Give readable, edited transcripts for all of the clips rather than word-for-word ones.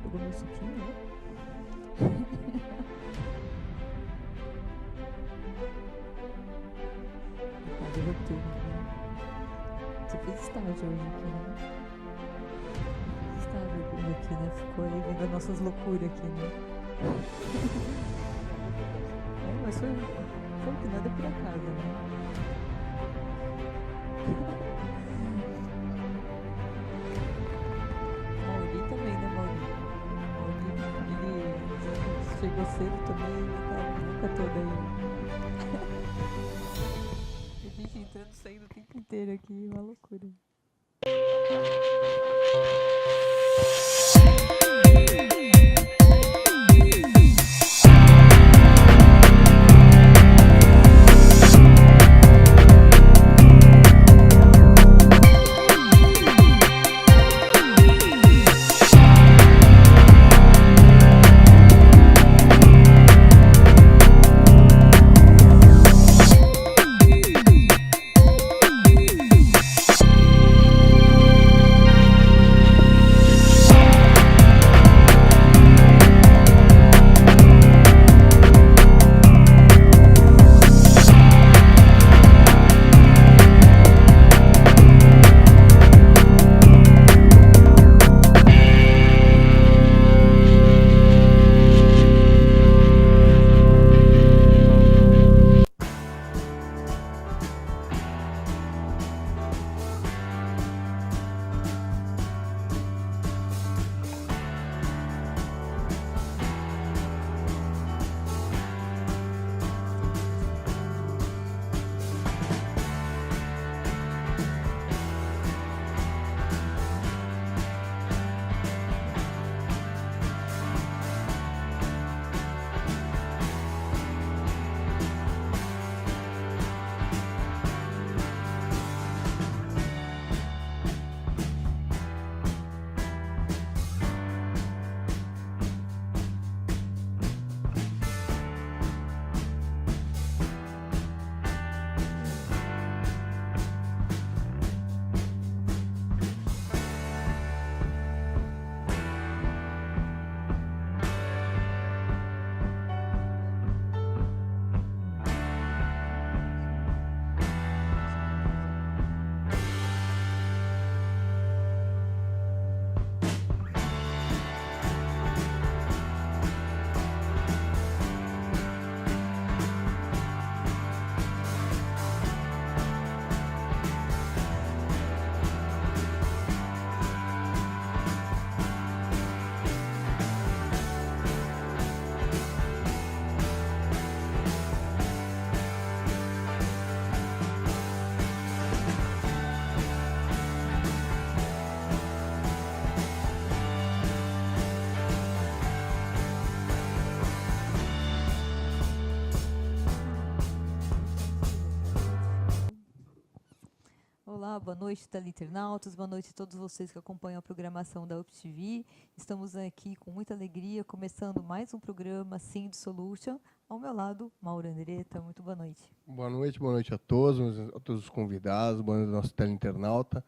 Pegou meu suquinho, né? Quase ruptura, né? Você fez estágio hoje aqui, né? Fez estágio hoje aqui, né? Ficou aí vendo as nossas loucuras aqui, né? Mas foi que nada por acaso, né? Mauri também, né, Mauri? Mauri, ele chegou cedo também, ele tá a boca toda aí. A gente entrando e saindo o tempo inteiro aqui, uma loucura. Olá, boa noite, teleinternautas, boa noite a todos vocês que acompanham a programação da UpTV. Estamos aqui com muita alegria, começando mais um programa Sind Solution. Ao meu lado, Mauro Andretta, muito boa noite. Boa noite a todos os convidados, boa noite ao nosso teleinternauta.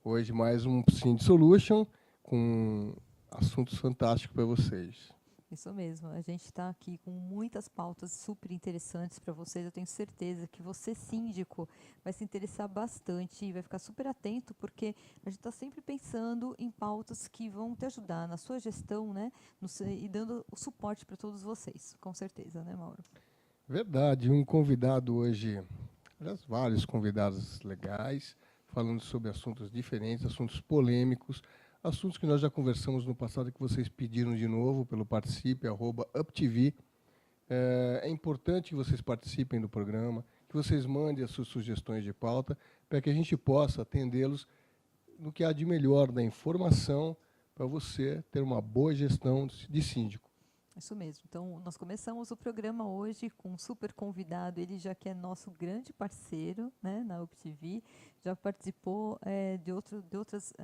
Hoje mais um Sind Solution com assuntos fantásticos para vocês. Isso mesmo, a gente está aqui com muitas pautas super interessantes para vocês. Eu tenho certeza que você, síndico, vai se interessar bastante e vai ficar super atento, porque a gente está sempre pensando em pautas que vão te ajudar na sua gestão, né? E dando o suporte para todos vocês, com certeza, né, Mauro? Verdade, um convidado hoje, aliás, vários convidados legais, falando sobre assuntos diferentes, assuntos polêmicos, assuntos que nós já conversamos no passado e que vocês pediram de novo pelo participe@uptv. É importante que vocês participem do programa, que vocês mandem as suas sugestões de pauta, para que a gente possa atendê-los no que há de melhor da informação para você ter uma boa gestão de síndico. Isso mesmo. Então, nós começamos o programa hoje com um super convidado, ele já que é nosso grande parceiro, né, na UpTV, já participou de outras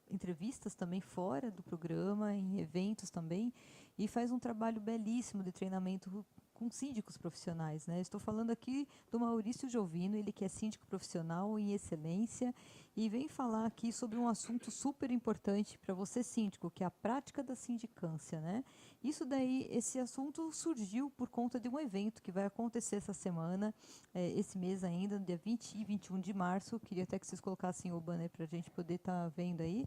entrevistas também fora do programa, em eventos também, e faz um trabalho belíssimo de treinamento com síndicos profissionais, né? Estou falando aqui do Maurício Giovino, ele que é síndico profissional em excelência e vem falar aqui sobre um assunto super importante para você, síndico, que é a prática da sindicância, né? Isso daí, esse assunto surgiu por conta de um evento que vai acontecer essa semana, esse mês ainda, no dia 20 e 21 de março. Queria até que vocês colocassem o banner para a gente poder estar vendo aí.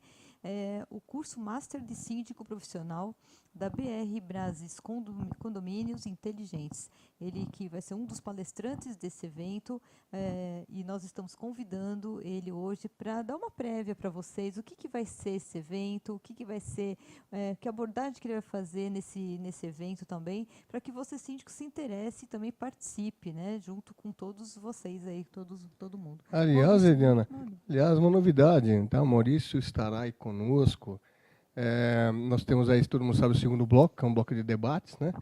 O curso Master de Síndico Profissional da BR Brasis Condomínios Inteligentes. Ele que vai ser um dos palestrantes desse evento, e nós estamos convidando ele hoje para dar uma prévia para vocês, o que vai ser esse evento, o que vai ser, que abordagem que ele vai fazer nesse evento também, para que você, síndico, se interesse e também participe, né, junto com todos vocês aí, todo mundo. Aliás, Maurício, Eliana, uma novidade, tá? O Maurício estará aí conosco. Nós temos aí, todo mundo sabe, o segundo bloco, que é um bloco de debates, né?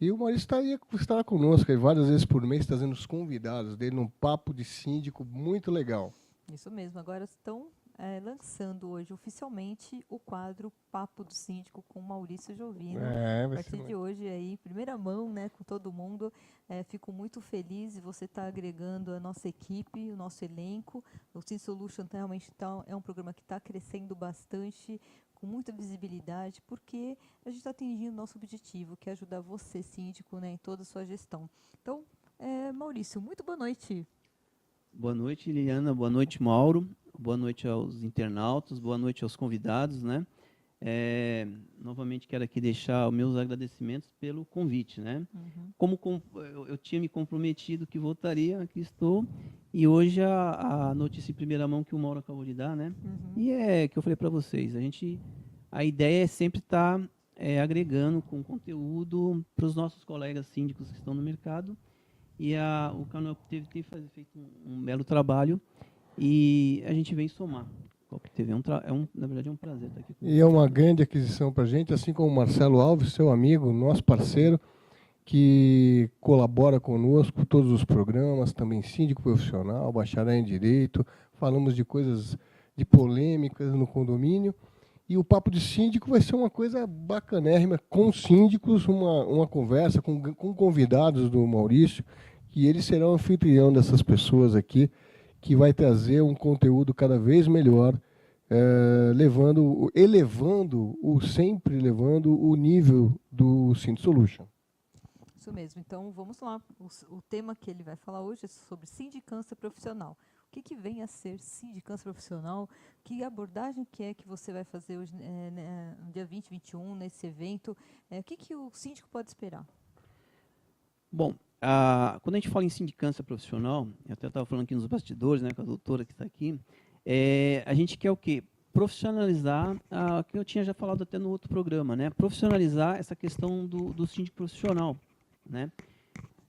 E o Maurício estará conosco aí várias vezes por mês, trazendo os convidados dele num papo de síndico muito legal. Isso mesmo, agora estão lançando hoje oficialmente o quadro Papo do Síndico com Maurício Jovino. A partir de hoje, aí, em primeira mão, né, com todo mundo. Fico muito feliz de você estar agregando a nossa equipe, o nosso elenco. O Sin Solution realmente é um programa que está crescendo bastante, com muita visibilidade, porque a gente está atingindo o nosso objetivo, que é ajudar você, síndico, né, em toda a sua gestão. Então, Maurício, muito boa noite. Boa noite, Liliana. Boa noite, Mauro. Boa noite aos internautas. Boa noite aos convidados, né? Novamente quero aqui deixar os meus agradecimentos pelo convite, né? Uhum. Como eu tinha me comprometido que voltaria, aqui estou. E hoje a notícia em primeira mão que o Mauro acabou de dar, né? Uhum. E que eu falei para vocês, a ideia é sempre estar agregando com conteúdo para os nossos colegas síndicos que estão no mercado. E o canal tem feito um belo trabalho e a gente vem somar. Na verdade, é um prazer estar aqui com vocês. E é uma grande aquisição para a gente, assim como o Marcelo Alves, seu amigo, nosso parceiro, que colabora conosco todos os programas, também síndico profissional, bacharel em Direito, falamos de coisas de polêmicas no condomínio. E o Papo de Síndico vai ser uma coisa bacanérrima, com síndicos, uma conversa com convidados do Maurício, que ele será o anfitrião dessas pessoas aqui, que vai trazer um conteúdo cada vez melhor, sempre levando o nível do Sin Solution. Isso mesmo. Então, vamos lá. O tema que ele vai falar hoje é sobre sindicância profissional. O que vem a ser sindicância profissional? Que abordagem que você vai fazer hoje, no dia 20 e 21, nesse evento? O que o síndico pode esperar? Bom, quando a gente fala em sindicância profissional, eu até estava falando aqui nos bastidores, né, com a doutora que está aqui, a gente quer o quê? Profissionalizar, que eu tinha já falado até no outro programa, né? Profissionalizar essa questão do síndico profissional, né?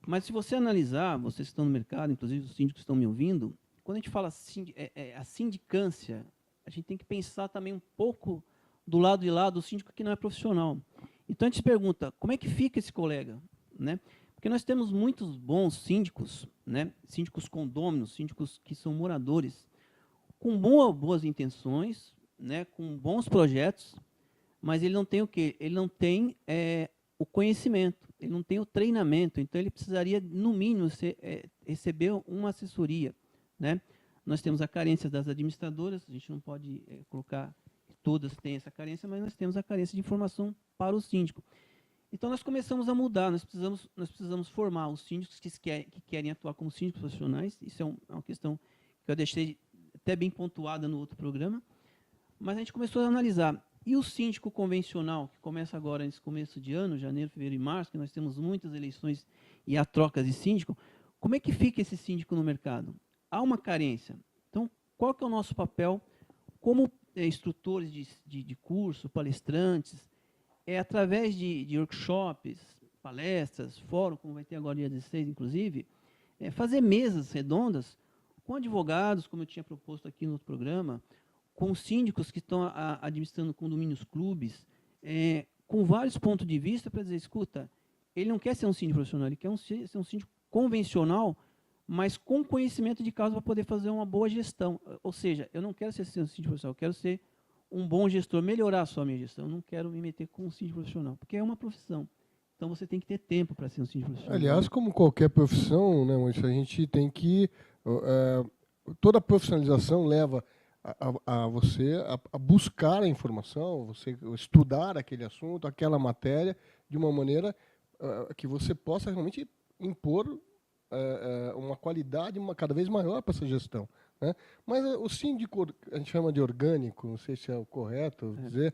Mas se você analisar, vocês que estão no mercado, inclusive os síndicos que estão me ouvindo, quando a gente fala a sindicância, a gente tem que pensar também um pouco do lado de lá do síndico que não é profissional. Então a gente se pergunta, como é que fica esse colega, né? Porque nós temos muitos bons síndicos, né? Síndicos condôminos, síndicos que são moradores, com boas intenções, né? Com bons projetos, mas ele não tem o quê? Ele não tem o conhecimento, ele não tem o treinamento, então ele precisaria, no mínimo, receber uma assessoria, né? Nós temos a carência das administradoras, a gente não pode colocar que todas têm essa carência, mas nós temos a carência de informação para o síndico. Então, nós começamos a mudar, nós precisamos formar os síndicos que querem atuar como síndicos profissionais. Isso é uma questão que eu deixei até bem pontuada no outro programa. Mas a gente começou a analisar. E o síndico convencional, que começa agora nesse começo de ano, janeiro, fevereiro e março, que nós temos muitas eleições e há trocas de síndico, como é que fica esse síndico no mercado? Há uma carência. Então, qual que é o nosso papel como instrutores de curso, palestrantes, através de workshops, palestras, fórum, como vai ter agora dia 16, inclusive, fazer mesas redondas com advogados, como eu tinha proposto aqui no outro programa, com síndicos que estão administrando condomínios clubes, com vários pontos de vista para dizer, escuta, ele não quer ser um síndico profissional, ele quer ser um síndico convencional, mas com conhecimento de causa para poder fazer uma boa gestão. Ou seja, eu não quero ser um síndico profissional, eu quero ser um bom gestor, melhorar só a minha gestão. Eu não quero me meter com um síndico profissional, porque é uma profissão. Então, você tem que ter tempo para ser um síndico profissional. Aliás, como qualquer profissão, né, a gente tem que... toda profissionalização leva a você a buscar a informação, você estudar aquele assunto, aquela matéria, de uma maneira que você possa realmente impor uma qualidade cada vez maior para essa gestão, né? Mas o síndico, a gente chama de orgânico, não sei se é o correto dizer,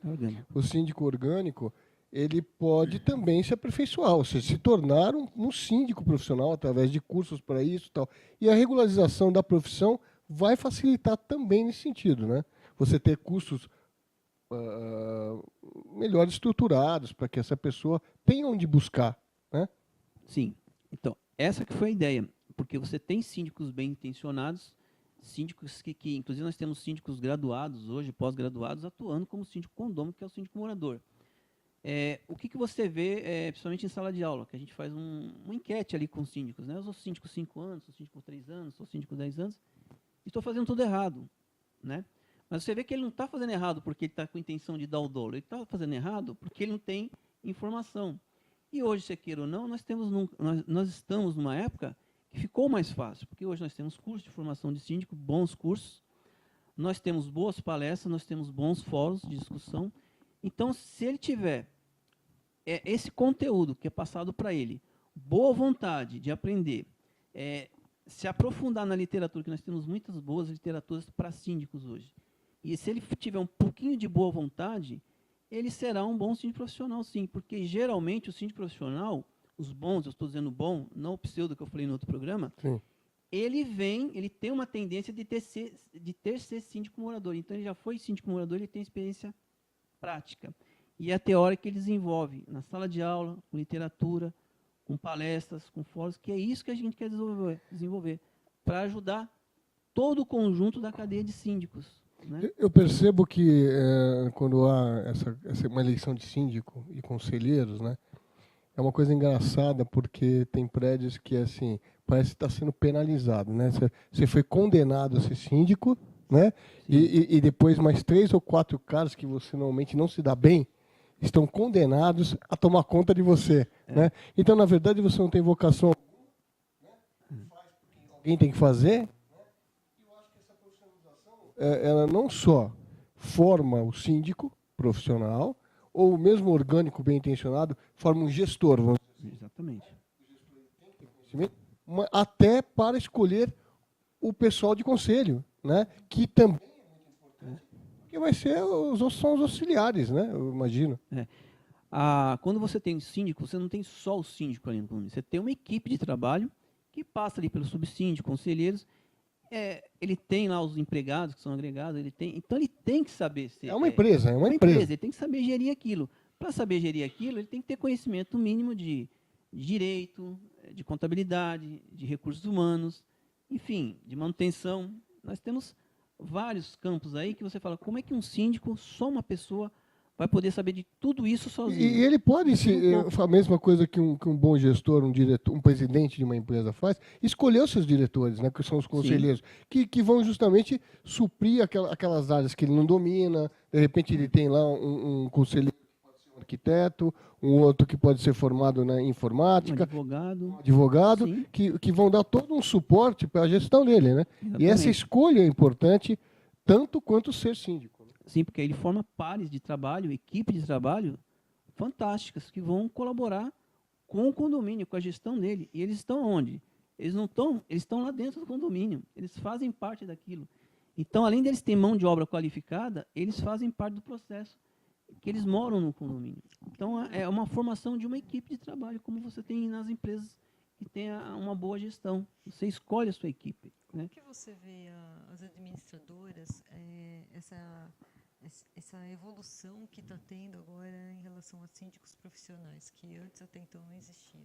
o síndico orgânico, ele pode também se aperfeiçoar, ou seja, se tornar um síndico profissional através de cursos para isso e tal. E a regularização da profissão vai facilitar também nesse sentido, né? Você ter cursos melhor estruturados para que essa pessoa tenha onde buscar, né? Sim. Então, essa que foi a ideia, porque você tem síndicos bem intencionados, síndicos que inclusive nós temos síndicos graduados hoje, pós-graduados, atuando como síndico condômino, que é o síndico morador. O que você vê, principalmente em sala de aula, que a gente faz uma enquete ali com os síndicos, né? Eu sou síndico 5 anos, sou síndico 3 anos, sou síndico 10 anos, e estou fazendo tudo errado, né? Mas você vê que ele não está fazendo errado porque ele está com a intenção de dar o dolo, ele está fazendo errado porque ele não tem informação. E hoje, se queira ou não, nós estamos numa época que ficou mais fácil, porque hoje nós temos cursos de formação de síndico, bons cursos, nós temos boas palestras, nós temos bons fóruns de discussão. Então, se ele tiver esse conteúdo que é passado para ele, boa vontade de aprender, se aprofundar na literatura, que nós temos muitas boas literaturas para síndicos hoje, e se ele tiver um pouquinho de boa vontade, ele será um bom síndico profissional, sim, porque geralmente o síndico profissional, os bons, eu estou dizendo bom, não o pseudo que eu falei no outro programa, Sim. ele tem uma tendência de ter ser síndico morador. Então, ele já foi síndico morador, ele tem experiência prática. E a teórica que ele desenvolve na sala de aula, com literatura, com palestras, com fóruns, que é isso que a gente quer desenvolver para ajudar todo o conjunto da cadeia de síndicos, né? Eu percebo que quando há uma eleição de síndico e conselheiros, né, é uma coisa engraçada, porque tem prédios que assim, parece que está sendo penalizado, né? Você foi condenado a ser síndico, né? E depois mais 3 ou 4 caras que você normalmente não se dá bem, estão condenados a tomar conta de você, né? Então, na verdade, você não tem vocação, né? Alguém tem que fazer. Ela não só forma o síndico profissional, ou mesmo orgânico bem intencionado, forma um gestor, vamos dizer. Exatamente. Até para escolher o pessoal de conselho, né? Que também que vai ser são os auxiliares, né? Eu imagino. Quando você tem síndico, você não tem só o síndico ali no condomínio, você tem uma equipe de trabalho que passa ali pelo subsíndico, conselheiros. Ele tem lá os empregados que são agregados, então ele tem que saber ser. É uma empresa. Ele tem que saber gerir aquilo. Para saber gerir aquilo, ele tem que ter conhecimento mínimo de direito, de contabilidade, de recursos humanos, enfim, de manutenção. Nós temos vários campos aí que você fala, como é que um síndico, só uma pessoa, vai poder saber de tudo isso sozinho? E ele pode, a mesma coisa que um bom gestor, um diretor, um presidente de uma empresa faz, escolher os seus diretores, né, que são os conselheiros, que vão justamente suprir aquelas áreas que ele não domina. De repente ele tem lá um conselheiro que pode ser um arquiteto, um outro que pode ser formado na informática, um advogado que vão dar todo um suporte para a gestão dele, né? Exatamente. E essa escolha é importante tanto quanto ser síndico. Sim, porque ele forma pares de trabalho, equipe de trabalho fantásticas, que vão colaborar com o condomínio, com a gestão dele. E eles estão onde? Eles estão lá dentro do condomínio, eles fazem parte daquilo. Então, além deles terem mão de obra qualificada, eles fazem parte do processo, que eles moram no condomínio. Então, é uma formação de uma equipe de trabalho, como você tem nas empresas que têm uma boa gestão. Você escolhe a sua equipe. Como que você vê as administradoras, essa evolução que está tendo agora em relação a síndicos profissionais, que antes até então não existiam?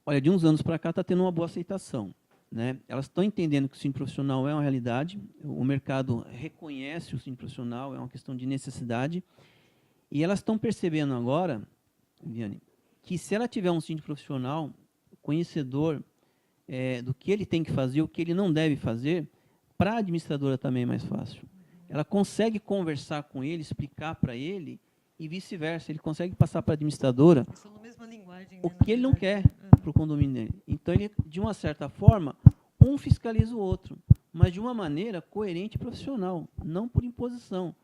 Olha, de uns anos para cá está tendo uma boa aceitação, né? Elas estão entendendo que o síndico profissional é uma realidade, o mercado reconhece o síndico profissional, é uma questão de necessidade, e elas estão percebendo agora, Viane, que se ela tiver um síndico profissional conhecedor do que ele tem que fazer, o que ele não deve fazer, para a administradora também é mais fácil. Ela consegue conversar com ele, explicar para ele, e vice-versa. Ele consegue passar para a administradora na mesma linguagem, o que ele não quer para o condomínio dele. Então, ele, de uma certa forma, um fiscaliza o outro. mas de uma maneira coerente e profissional, não por imposição.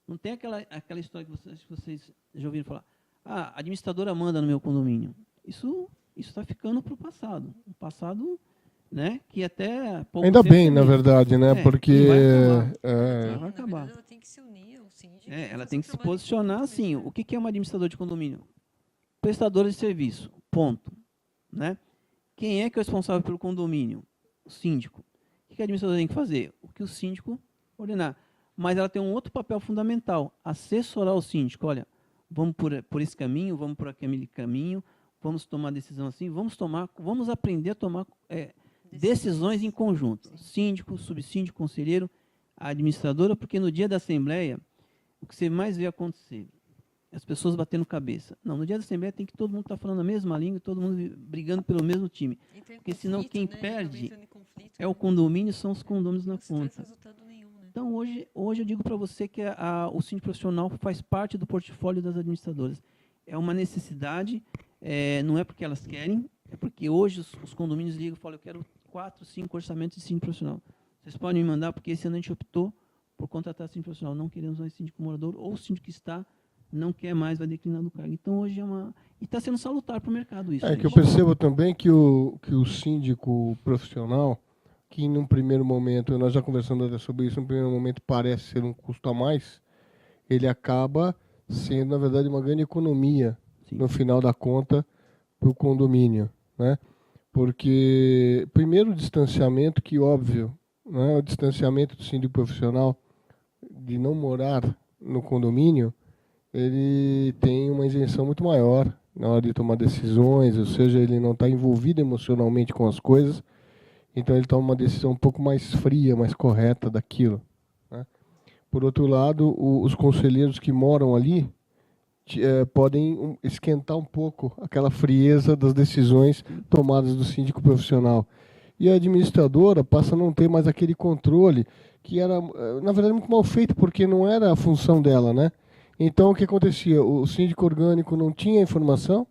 Não tem aquela história que vocês já ouviram falar. Ah, a administradora manda no meu condomínio. Isso está ficando para o passado. Um passado, né, que até pouco Ainda tempo bem, na verdade, né? Porque e vai acabar. é, Vai Na acabar. verdade, ela tem que se unir ao síndico. Ela fazer tem um que se trabalho em posicionar conjunto assim. mesmo, O que é uma administradora de condomínio? Prestadora de serviço. Ponto. Né? Quem é que é o responsável pelo condomínio? O síndico. O que a administradora tem que fazer? O que o síndico ordenar. Mas ela tem um outro papel fundamental, assessorar o síndico. Olha, vamos por esse caminho, vamos por aquele caminho, vamos tomar decisão assim, vamos aprender a tomar decisões em conjunto. Sim. Síndico, subsíndico, conselheiro, a administradora, porque no dia da assembleia, o que você mais vê acontecer? As pessoas batendo cabeça. Não, no dia da assembleia tem que todo mundo estar falando a mesma língua, todo mundo brigando pelo mesmo time. Entra em Porque senão conflito, quem né? perde Acaba entrando em conflito, é o não- condomínio, são os condôminos na não se traz ponta. resultado nenhum, né? Então, hoje eu digo para você que o síndico profissional faz parte do portfólio das administradoras. É uma necessidade, não é porque elas querem, é porque hoje os condomínios ligam e falam, eu quero 4, 5 orçamentos de síndico profissional. Vocês podem me mandar, porque esse ano a gente optou por contratar síndico profissional. Não queremos mais síndico morador, ou o síndico que está, não quer mais, vai declinar do cargo. Então, hoje E está sendo salutar para o mercado isso. que eu gente. percebo também que o síndico profissional, que num primeiro momento, nós já conversamos até sobre isso, num primeiro momento parece ser um custo a mais, ele acaba sendo, na verdade, uma grande economia, Sim. no final da conta, para o condomínio, né? Porque, primeiro, o distanciamento, que óbvio, né? O distanciamento do síndico profissional de não morar no condomínio, ele tem uma isenção muito maior na hora de tomar decisões, ou seja, ele não está envolvido emocionalmente com as coisas, então ele toma uma decisão um pouco mais fria, mais correta daquilo, né? Por outro lado, os conselheiros que moram ali podem esquentar um pouco aquela frieza das decisões tomadas do síndico profissional. E a administradora passa a não ter mais aquele controle que era, na verdade, muito mal feito, porque não era a função dela, né? Então, o que acontecia? O síndico orgânico não tinha informação,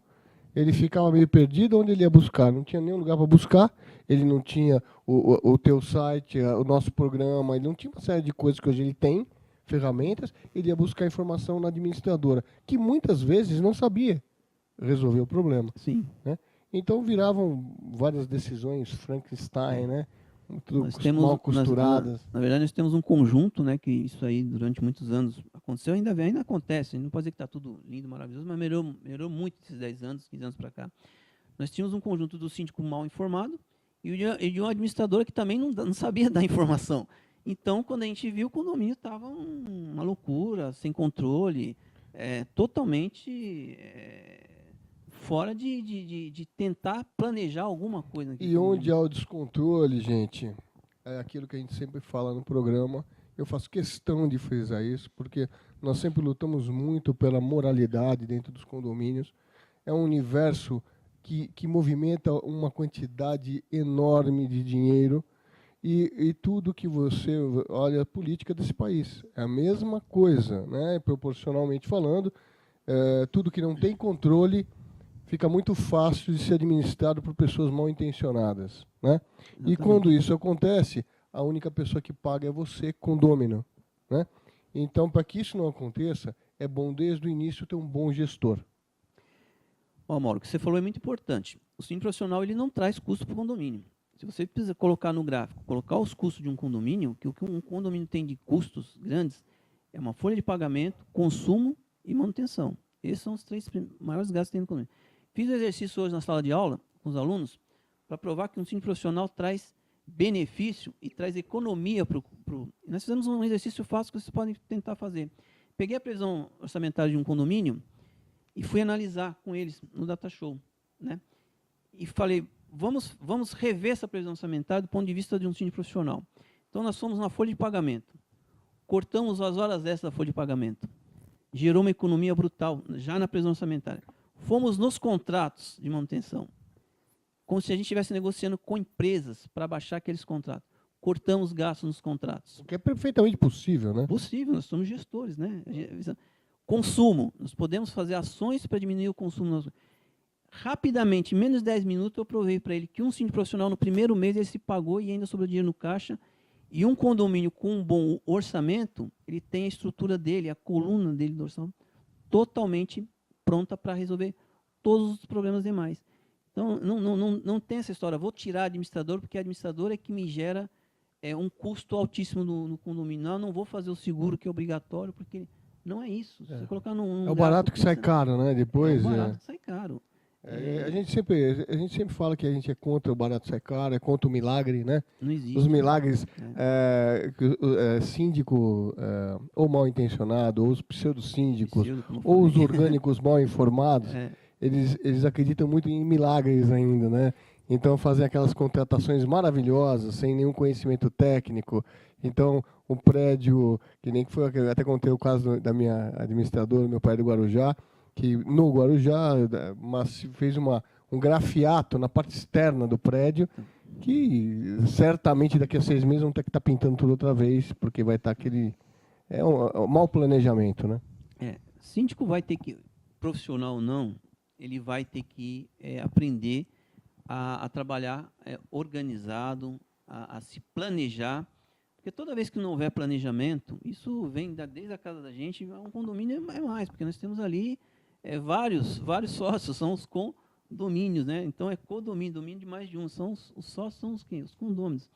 ele ficava meio perdido onde ele ia buscar. Não tinha nenhum lugar para buscar, ele não tinha o teu site, o nosso programa, ele não tinha uma série de coisas que hoje ele tem, ferramentas, ele ia buscar informação na administradora, que muitas vezes não sabia resolver o problema. Sim. Né? Então viravam várias decisões Frankenstein, né? Muito mal costuradas. Na verdade, nós temos um conjunto, né, que isso aí durante muitos anos aconteceu, ainda acontece. A gente não pode dizer que está tudo lindo, maravilhoso, mas melhorou muito esses 10 anos, 15 anos para cá. Nós tínhamos um conjunto do síndico mal informado e de uma administradora que também não sabia dar informação. Então, quando a gente viu, o condomínio estava uma loucura, sem controle, totalmente fora de tentar planejar alguma coisa. E onde há o descontrole, gente, é aquilo que a gente sempre fala no programa. Eu faço questão de frisar isso, porque nós sempre lutamos muito pela moralidade dentro dos condomínios. É um universo que movimenta uma quantidade enorme de dinheiro e tudo que você olha a política desse país é a mesma coisa, né? Proporcionalmente falando, tudo que não tem controle fica muito fácil de ser administrado por pessoas mal intencionadas, né? E quando isso acontece, a única pessoa que paga é você, condômino, né? Então, para que isso não aconteça, é bom desde o início ter um bom gestor. Mauro, o que você falou é muito importante. O síndico profissional ele não traz custo para o condomínio. Se você precisa colocar no gráfico, colocar os custos de um condomínio, que o que um condomínio tem de custos grandes é uma folha de pagamento, consumo e manutenção. Esses são os 3 maiores gastos que tem no condomínio. Fiz um exercício hoje na sala de aula com os alunos para provar que um síndico profissional traz benefício e traz economia para o... Nós fizemos um exercício fácil que vocês podem tentar fazer. Peguei a previsão orçamentária de um condomínio e fui analisar com eles no Data Show, né? E falei, vamos rever essa previsão orçamentária do ponto de vista de um síndico profissional. Então, nós fomos na folha de pagamento, cortamos as horas extras da folha de pagamento, gerou uma economia brutal, já na previsão orçamentária. Fomos nos contratos de manutenção, como se a gente estivesse negociando com empresas para baixar aqueles contratos. Cortamos gastos nos contratos. O que é perfeitamente possível, né? Possível, nós somos gestores, né? Consumo, nós podemos fazer ações para diminuir o consumo. Rapidamente, em menos de 10 minutos, eu provei para ele que um síndico profissional no primeiro mês ele se pagou e ainda sobrou dinheiro no caixa E um condomínio com um bom orçamento, ele tem a estrutura dele, a coluna dele do orçamento, totalmente pronta para resolver todos os problemas demais. Então, não tem essa história, vou tirar administrador, porque administrador é que me gera um custo altíssimo no condomínio. Não vou fazer o seguro, que é obrigatório, porque não é isso. Se você colocar num É o barato que sai caro, né? Depois. É o barato que sai caro. A gente sempre fala que a gente é contra o barato sai caro, é contra o milagre, né? Não existe. Os milagres, síndico ou mal intencionado, ou os pseudo-síndicos, ou os orgânicos mal informados, eles acreditam muito em milagres ainda, né? Então fazem aquelas contratações maravilhosas, sem nenhum conhecimento técnico. Então, um prédio, que nem foi, eu até contei o caso da minha administradora, meu pai do Guarujá, que no Guarujá fez um grafiato na parte externa do prédio, que certamente daqui a 6 meses vão ter que estar pintando tudo outra vez, porque vai estar aquele... É um mau planejamento, né? Síndico vai ter que, profissional ou não, ele vai ter que aprender a trabalhar organizado, a se planejar, porque toda vez que não houver planejamento, isso vem desde a casa da gente, um condomínio é mais, porque nós temos ali vários sócios, são os condomínios, né? Então é condomínio, domínio de mais de um, os sócios são os quem? Os condôminos.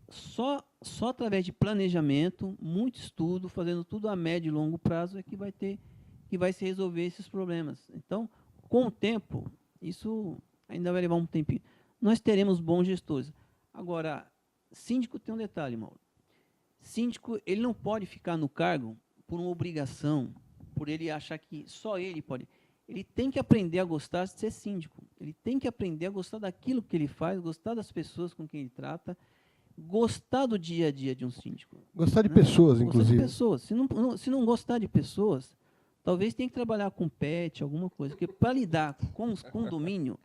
Só através de planejamento, muito estudo, fazendo tudo a médio e longo prazo é que vai se resolver esses problemas. Então, com o tempo, isso ainda vai levar um tempinho. Nós teremos bons gestores. Agora, síndico tem um detalhe, Mauro. Síndico, ele não pode ficar no cargo por uma obrigação, por ele achar que só ele pode. Ele tem que aprender a gostar de ser síndico. Ele tem que aprender a gostar daquilo que ele faz, gostar das pessoas com quem ele trata, gostar do dia a dia de um síndico. Gostar de pessoas, inclusive. Gostar de pessoas. Se não gostar de pessoas, talvez tenha que trabalhar com pet, alguma coisa. Porque para lidar com os condomínios,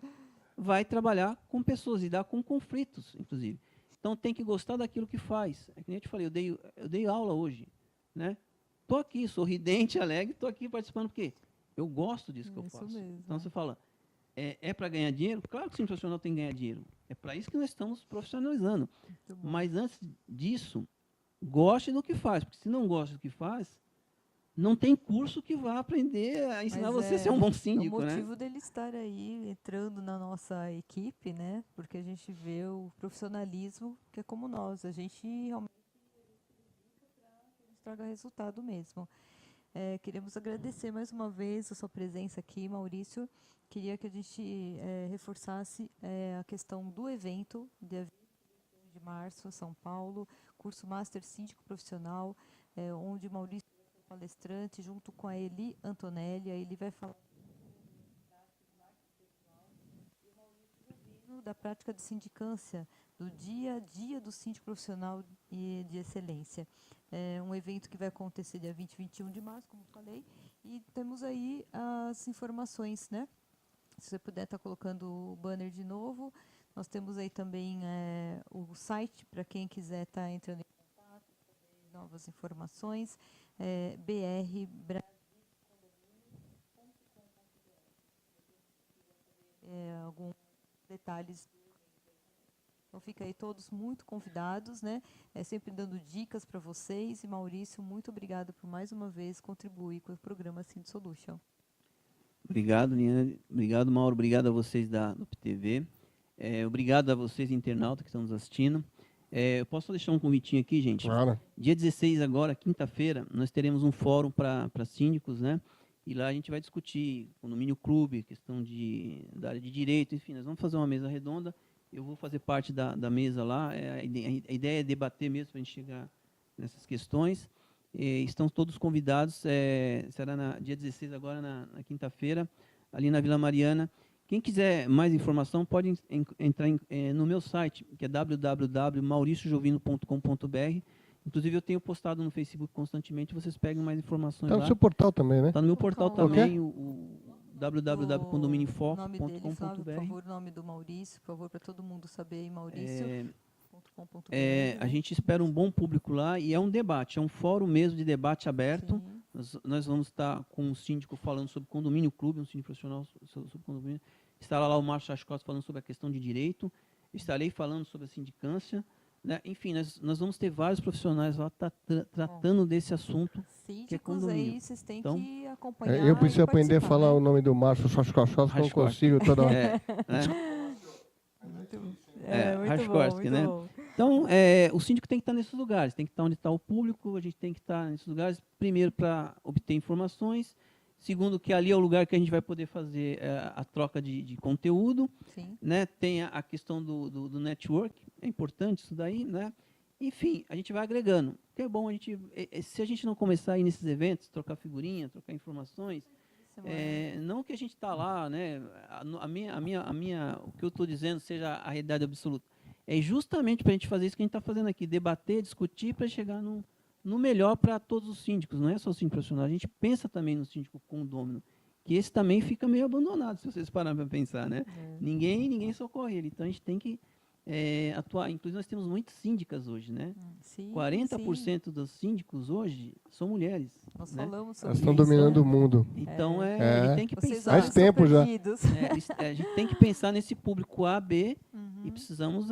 vai trabalhar com pessoas, lidar com conflitos, inclusive. Então tem que gostar daquilo que faz. É que nem eu te falei, eu dei aula hoje, né? Estou aqui, sorridente, alegre, estou aqui participando, porque eu gosto disso que eu faço. Mesmo. Então você fala, para ganhar dinheiro? Claro que o profissional tem que ganhar dinheiro. É para isso que nós estamos profissionalizando. Mas antes disso, goste do que faz, porque se não gosta do que faz, não tem curso que vá aprender a ensinar você a ser um bom síndico, né? É o motivo dele estar aí entrando na nossa equipe, né? Porque a gente vê o profissionalismo que é como nós. A gente realmente traga resultado mesmo. Queremos agradecer mais uma vez a sua presença aqui, Maurício. Queria que a gente reforçasse a questão do evento, dia 20 de março, São Paulo, curso Master Síndico Profissional, onde Maurício é palestrante, junto com a Eli Antonelli. A Eli vai falar da prática de sindicância, do dia a dia do síndico profissional e de excelência. É um evento que vai acontecer dia 20 e 21 de março, como falei, e temos aí as informações, né? Se você puder estar colocando o banner de novo, nós temos aí também o site, para quem quiser estar entrando em contato, novas informações, alguns detalhes. Então fica aí todos muito convidados, né? Sempre dando dicas para vocês. E Maurício, muito obrigado por mais uma vez contribuir com o programa Sind Solution. Obrigado, Nina. Obrigado, Mauro. Obrigado a vocês do PTV. Obrigado a vocês, internautas, que estão nos assistindo. Eu posso deixar um convitinho aqui, gente? Claro. Dia 16 agora, quinta-feira, nós teremos um fórum para síndicos, né? E lá a gente vai discutir condomínio clube, questão da área de direito, enfim, nós vamos fazer uma mesa redonda. Eu vou fazer parte da mesa lá. A ideia é debater mesmo para a gente chegar nessas questões. Estão todos convidados. Será dia 16 agora, na quinta-feira, ali na Vila Mariana. Quem quiser mais informação pode entrar no meu site, que é www.mauriciojovino.com.br. Inclusive, eu tenho postado no Facebook constantemente, vocês pegam mais informações lá. Está no seu portal também, né? Está no meu portal também, Okay. o www.condominiofoco.com.br. Por favor, o nome do Maurício, por favor, para todo mundo saber aí, Maurício.com.br. A gente espera um bom público lá e é um debate, é um fórum mesmo de debate aberto. Nós vamos estar com um síndico falando sobre condomínio clube, um síndico profissional sobre condomínio. Estará lá o Márcio Chascos falando sobre a questão de direito. Estarei falando sobre a sindicância. né? Enfim, nós vamos ter vários profissionais lá tratando desse assunto, que é Síndicos condomínio. aí, vocês têm Então, que acompanhar Eu preciso e aprender a participar, falar né? o nome do Márcio Chascossos, que eu não consigo toda hora. Muito bom, Rashkorsky, muito né? bom. Então, o síndico tem que estar nesses lugares, tem que estar onde está o público, a gente tem que estar nesses lugares, primeiro, para obter informações, segundo, que ali é o lugar que a gente vai poder fazer a troca de conteúdo, Sim. né? Tem a questão do network, é importante isso daí, né? Enfim, a gente vai agregando. O que é bom, se a gente não começar a ir nesses eventos, trocar figurinha, trocar informações, não que a gente está lá, né? O que eu estou dizendo seja a realidade absoluta. É justamente para a gente fazer isso que a gente está fazendo aqui, debater, discutir para chegar no melhor para todos os síndicos. Não é só o síndico profissional, a gente pensa também no síndico condômino, que esse também fica meio abandonado, se vocês pararem para pensar, né? Ninguém socorre ele. Então a gente tem que atuar. Inclusive nós temos muitas síndicas hoje, né? Sim, 40% dos síndicos hoje são mulheres. Nós né? falamos sobre Elas estão isso, dominando né? o mundo. Então a gente tem que Vocês pensar. Faz olham tempo já. perdidos. A gente tem que pensar nesse público A, B, Uhum. e precisamos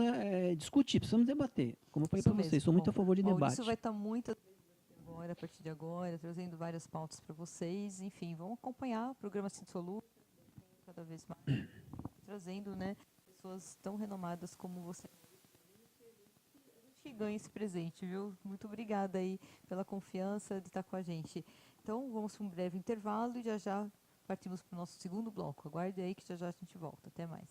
discutir, precisamos debater. Como eu falei Isso para vocês, mesmo. sou muito Bom, a favor de debate. Isso vai estar muito agora, a partir de agora, trazendo várias pautas para vocês. Enfim, vamos acompanhar o programa Solu cada vez mais, trazendo, né, pessoas tão renomadas como você. Que ganha esse presente, viu? Muito obrigada aí pela confiança de estar com a gente. Então, vamos para um breve intervalo e já partimos para o nosso segundo bloco. Aguarde aí que já a gente volta. Até mais.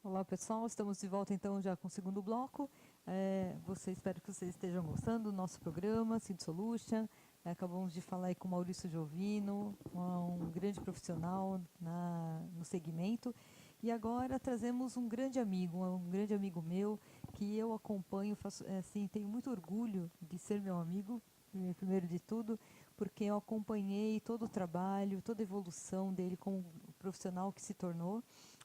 Olá pessoal, estamos de volta então já com o segundo bloco. Espero que vocês estejam gostando do nosso programa, Seed Solution. Acabamos de falar aí com o Maurício Giovino, um grande profissional no segmento. E agora trazemos um grande amigo meu, que eu acompanho, assim, tenho muito orgulho de ser meu amigo, primeiro de tudo, porque eu acompanhei todo o trabalho, toda a evolução dele como profissional que se tornou.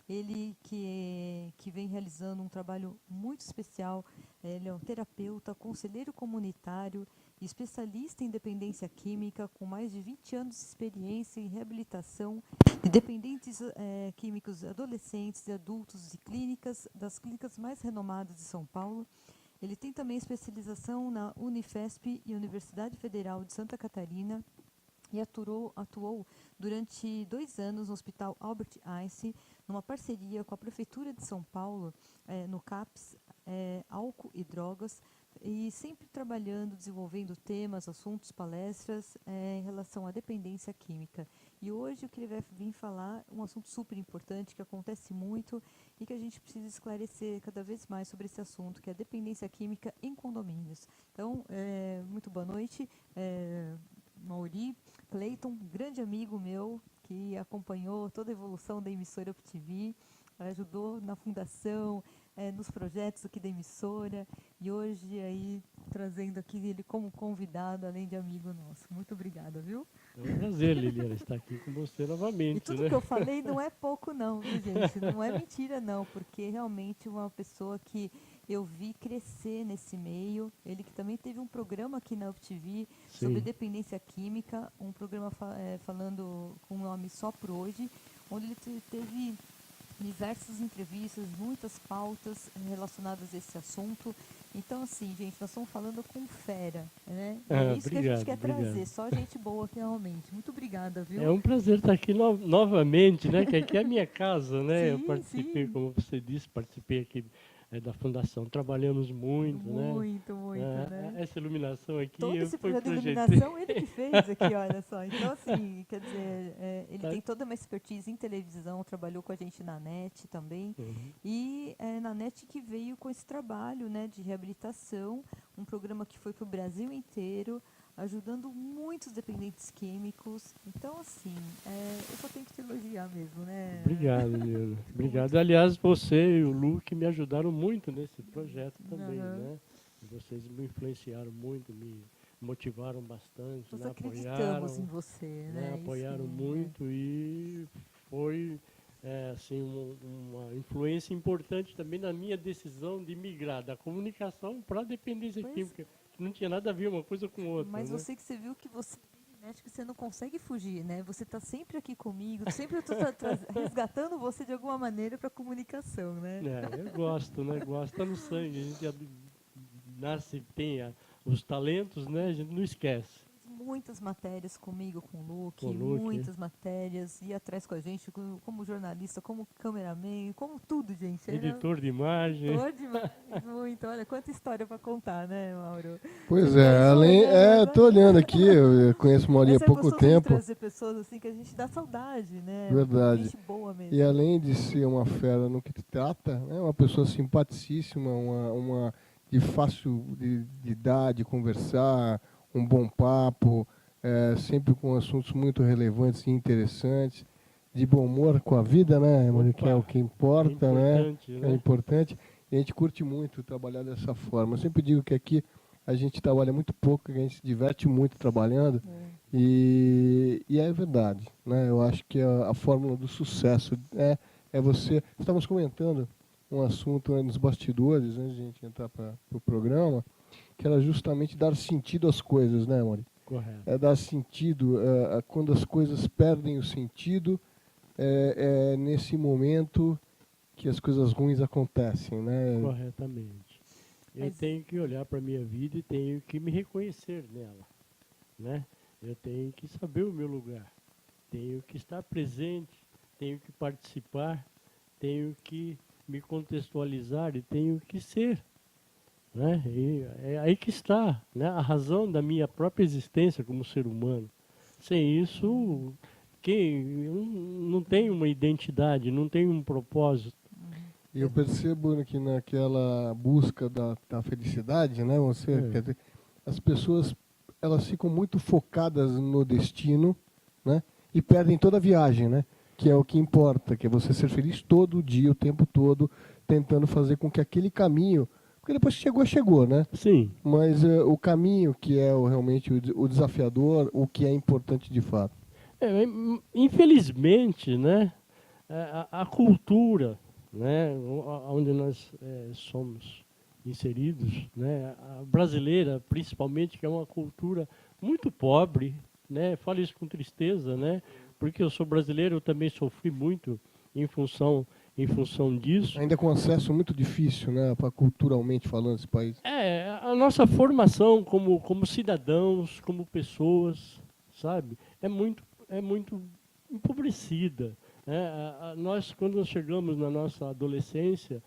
Ele que vem realizando um trabalho muito especial. Ele é um terapeuta, conselheiro comunitário, especialista em dependência química, com mais de 20 anos de experiência em reabilitação de dependentes químicos adolescentes e adultos das clínicas mais renomadas de São Paulo. Ele tem também especialização na Unifesp e Universidade Federal de Santa Catarina e atuou durante 2 anos no Hospital Albert Einstein, numa parceria com a Prefeitura de São Paulo, no CAPS, álcool e drogas, e sempre trabalhando, desenvolvendo temas, assuntos, palestras em relação à dependência química. E hoje o que ele vai vir falar um assunto super importante, que acontece muito e que a gente precisa esclarecer cada vez mais sobre esse assunto, que é a dependência química em condomínios. Então, muito boa noite, Mauri. Cleiton, grande amigo meu, que acompanhou toda a evolução da emissora UpTV, ajudou na fundação, nos projetos aqui da emissora, e hoje aí trazendo aqui ele como convidado, além de amigo nosso. Muito obrigada, viu? É um prazer, Liliana, estar aqui com você novamente. E tudo né? que eu falei não é pouco não, viu, gente? Não é mentira não, porque realmente uma pessoa que eu vi crescer nesse meio, ele que também teve um programa aqui na UpTV sobre dependência química, um programa falando com o nome Só Por Hoje, onde ele teve diversas entrevistas, muitas pautas relacionadas a esse assunto. Então, assim, gente, nós estamos falando com fera, né? É isso que a gente quer trazer, só gente boa aqui realmente. Muito obrigada, viu? É um prazer estar aqui novamente, né? Que aqui é a minha casa, né? Sim, eu participei, sim. como você disse, participei aqui da fundação. Trabalhamos muito, né? Muito, né? Essa iluminação aqui Todo esse foi projeto de projetado. iluminação ele que fez aqui, olha só. Então, assim, quer dizer, ele tem toda uma expertise em televisão, trabalhou com a gente na NET também. E na NET que veio com esse trabalho, né, de reabilitação, um programa que foi para o Brasil inteiro, ajudando muitos dependentes químicos. Então, assim, eu só tenho que te elogiar mesmo, né? Obrigado, Leandro. Obrigado. Aliás, você e o Lu que me ajudaram muito nesse projeto também, né? Vocês me influenciaram muito, me motivaram bastante, Nós né? acreditamos em você, né? Apoiaram Isso, muito e foi assim uma influência importante também na minha decisão de migrar da comunicação para a dependência química. Não tinha nada a ver uma coisa com outra. Mas né? você viu que você acho que você não consegue fugir, né? Você está sempre aqui comigo, sempre eu estou resgatando você de alguma maneira para a comunicação, né? Eu gosto, né? Gosto, tá no sangue. A gente nasce, tem os talentos, né? A gente não esquece. Muitas matérias comigo, com o Luke, Luke. muitas matérias, ia atrás com a gente, como jornalista, como cameraman, como tudo, gente. Editor de imagem. Editor de imagem, muito. Olha, quanta história para contar, né, Mauro? Pois tô olhando aqui, eu conheço o Mauri há pouco tempo. Trazer pessoas assim que a gente dá saudade, né? Verdade. Gente boa mesmo. E além de ser uma fera no que te trata, é uma pessoa simpaticíssima, uma de fácil de dar, de conversar, um bom papo, sempre com assuntos muito relevantes e interessantes, de bom humor com a vida, né, que é o que importa, né? É importante. E a gente curte muito trabalhar dessa forma. Eu sempre digo que aqui a gente trabalha muito pouco, a gente se diverte muito trabalhando, e é verdade, né? Eu acho que a fórmula do sucesso é você... Estamos comentando um assunto nos bastidores, antes de a gente entrar para o programa, que era justamente dar sentido às coisas, né, Mauri? Correto. É dar sentido, quando as coisas perdem o sentido, é nesse momento que as coisas ruins acontecem, né? Corretamente. Eu tenho que olhar para a minha vida e tenho que me reconhecer nela, né? Eu tenho que saber o meu lugar, tenho que estar presente, tenho que participar, tenho que me contextualizar e tenho que ser. Né? E é aí que está, né? A razão da minha própria existência como ser humano. Sem isso, quem não tem uma identidade, não tem um propósito. E eu percebo que naquela busca da felicidade, né, quer dizer, as pessoas elas ficam muito focadas no destino, né, e perdem toda a viagem, né, que é o que importa, que é você ser feliz todo dia, o tempo todo, tentando fazer com que aquele caminho Porque depois que chegou, chegou, né? Sim. Mas o caminho que é realmente o desafiador, o que é importante de fato. Infelizmente, né, a cultura, né, onde nós somos inseridos, né, a brasileira principalmente, que é uma cultura muito pobre, né, falo isso com tristeza, né, porque eu sou brasileiro, eu também sofri muito em função disso. Ainda com acesso muito difícil, né, para culturalmente falando esse país. A nossa formação como cidadãos, como pessoas, sabe, é muito empobrecida. Nós, quando nós chegamos na nossa adolescência,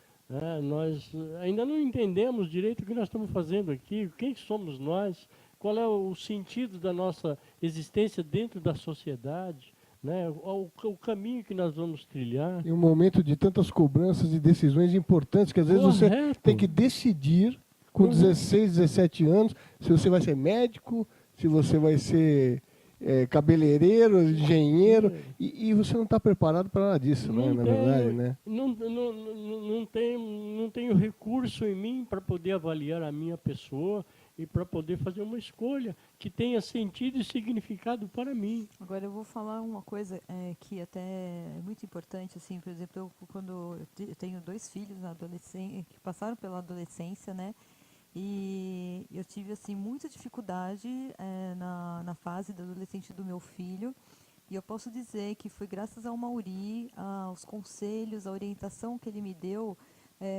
nós ainda não entendemos direito o que nós estamos fazendo aqui, quem somos nós, qual é o sentido da nossa existência dentro da sociedade, né, o caminho que nós vamos trilhar. Em um momento de tantas cobranças e decisões importantes, que às vezes você tem que decidir com 16, 17 anos, se você vai ser médico, se você vai ser cabeleireiro, engenheiro, e você não está preparado para nada disso, né? Na verdade, né? Não tenho recurso em mim para poder avaliar a minha pessoa e para poder fazer uma escolha que tenha sentido e significado para mim. Agora eu vou falar uma coisa que até é muito importante, assim, por exemplo, quando eu tenho 2 filhos na adolescência, que passaram pela adolescência, né? E eu tive assim muita dificuldade na fase da adolescente do meu filho. E eu posso dizer que foi graças ao Mauri, aos conselhos, à orientação que ele me deu,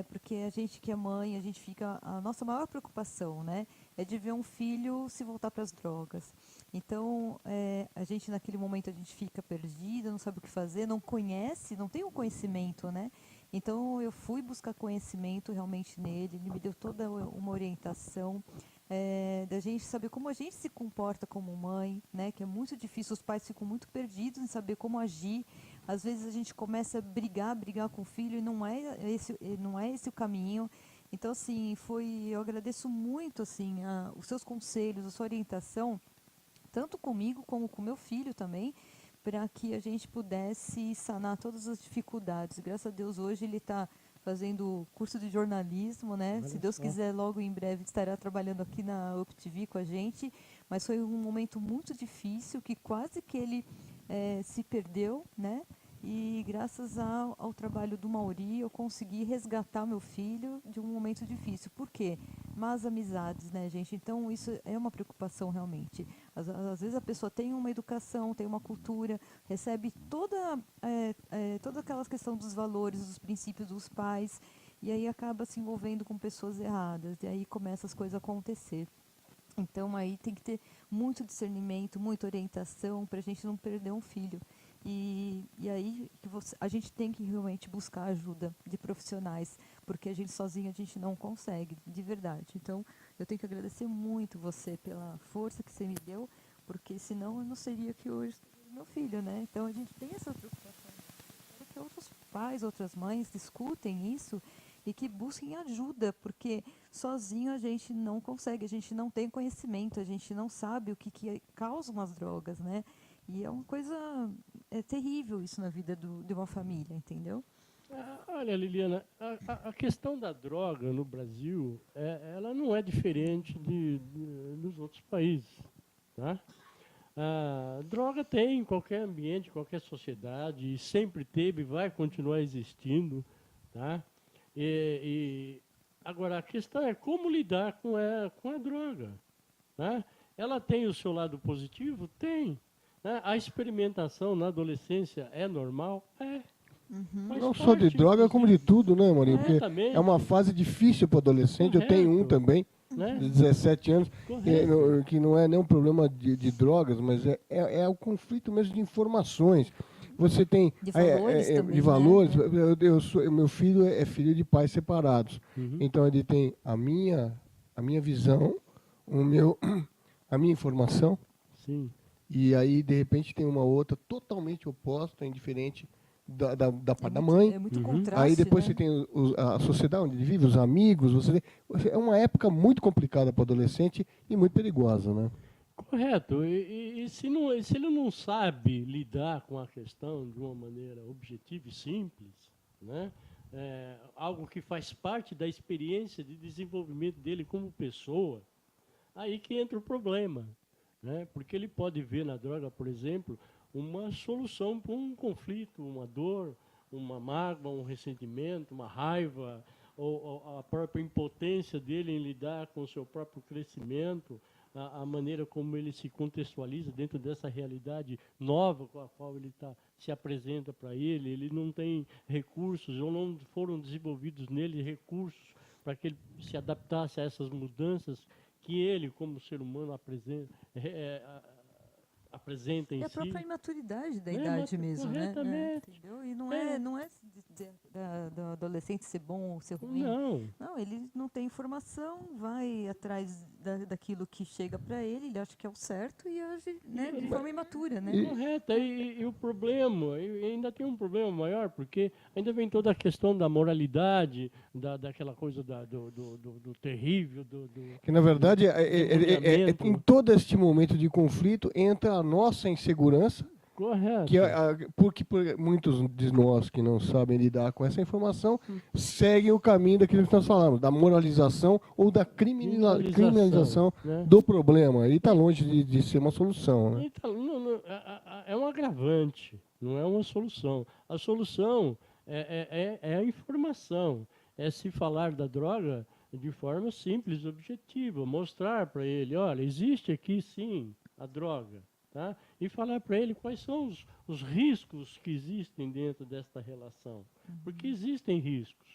porque a gente que é mãe, a nossa maior preocupação, né, é de ver um filho se voltar para as drogas. Então, a gente naquele momento a gente fica perdida, não sabe o que fazer, não conhece, não tem um conhecimento, né? Então eu fui buscar conhecimento realmente nele, ele me deu toda uma orientação da gente saber como a gente se comporta como mãe, né? Que é muito difícil, os pais ficam muito perdidos em saber como agir. Às vezes a gente começa a brigar com o filho e não é esse o caminho. Então assim, eu agradeço muito assim os seus conselhos, a sua orientação, tanto comigo como com meu filho também, para que a gente pudesse sanar todas as dificuldades. Graças a Deus, hoje ele está fazendo curso de jornalismo, né? Se Deus quiser, logo em breve estará trabalhando aqui na UpTV com a gente. Mas foi um momento muito difícil, que quase que ele se perdeu, né? E graças ao trabalho do Mauri, eu consegui resgatar meu filho de um momento difícil. Por quê? Más amizades, né, gente? Então, isso é uma preocupação realmente. Às vezes a pessoa tem uma educação, tem uma cultura, recebe toda aquela questão dos valores, dos princípios dos pais, e aí acaba se envolvendo com pessoas erradas, e aí começam as coisas a acontecer. Então, aí tem que ter muito discernimento, muita orientação, para a gente não perder um filho. E aí a gente tem que realmente buscar ajuda de profissionais, porque a gente sozinha a gente não consegue, de verdade. Então, eu tenho que agradecer muito você pela força que você me deu, porque senão eu não seria aqui hoje meu filho, né? Então, a gente tem essa preocupação. Espero que outros pais, outras mães discutem isso e que busquem ajuda, porque sozinho a gente não consegue, a gente não tem conhecimento, a gente não sabe o que causam as drogas, né? E é uma coisa terrível isso na vida de uma família, entendeu? Olha, Liliana, a questão da droga no Brasil, ela não é diferente dos outros países, tá? A droga tem em qualquer ambiente, qualquer sociedade, e sempre teve, vai continuar existindo, tá? Agora, a questão é como lidar com a droga, tá? Ela tem o seu lado positivo? Tem. A experimentação na adolescência é normal? É. Não só de droga, como de tudo, né, Marinho? Porque é uma fase difícil para o adolescente. Correto. Eu tenho um também, Né? de 17 anos, Correto. que não é nem um problema de drogas, mas é o conflito mesmo de informações. Você tem De valores também, de valores. né? Meu filho é filho de pais separados. Então ele tem a minha visão, a minha informação. Sim. E aí, de repente, tem uma outra totalmente oposta, indiferente da parte da mãe. É muito contraste, Aí depois né? você tem a sociedade onde ele vive, os amigos. É uma época muito complicada para o adolescente e muito perigosa, né? Correto. E se ele não sabe lidar com a questão de uma maneira objetiva e simples, né? algo que faz parte da experiência de desenvolvimento dele como pessoa, aí que entra o problema, né? Porque ele pode ver na droga, por exemplo, uma solução para um conflito, uma dor, uma mágoa, um ressentimento, uma raiva, ou a própria impotência dele em lidar com o seu próprio crescimento, a maneira como ele se contextualiza dentro dessa realidade nova com a qual ele se apresenta para ele não tem recursos, ou não foram desenvolvidos nele recursos para que ele se adaptasse a essas mudanças que ele, como ser humano, apresenta em E a si. própria imaturidade da idade mesmo, né? Corretamente. Entendeu? E não é do adolescente ser bom ou ser ruim. Não. Ele não tem informação, vai atrás daquilo que chega para ele acha que é o certo e age, né, de forma imatura, né? Correto. E o problema, e ainda tem um problema maior, porque ainda vem toda a questão da moralidade, daquela coisa do terrível, Que, na verdade, endemoniamento. em todo este momento de conflito, entra a nossa insegurança, Correto. porque muitos de nós que não sabem lidar com essa informação seguem o caminho daquilo que nós falamos, da moralização ou da criminalização, né? do problema. E está longe de ser uma solução. Né? Então, é um agravante, não é uma solução. A solução é a informação, é se falar da droga de forma simples e objetiva, mostrar para ele, olha, existe aqui sim a droga. Tá? E falar para ele quais são os riscos que existem dentro desta relação. Porque existem riscos,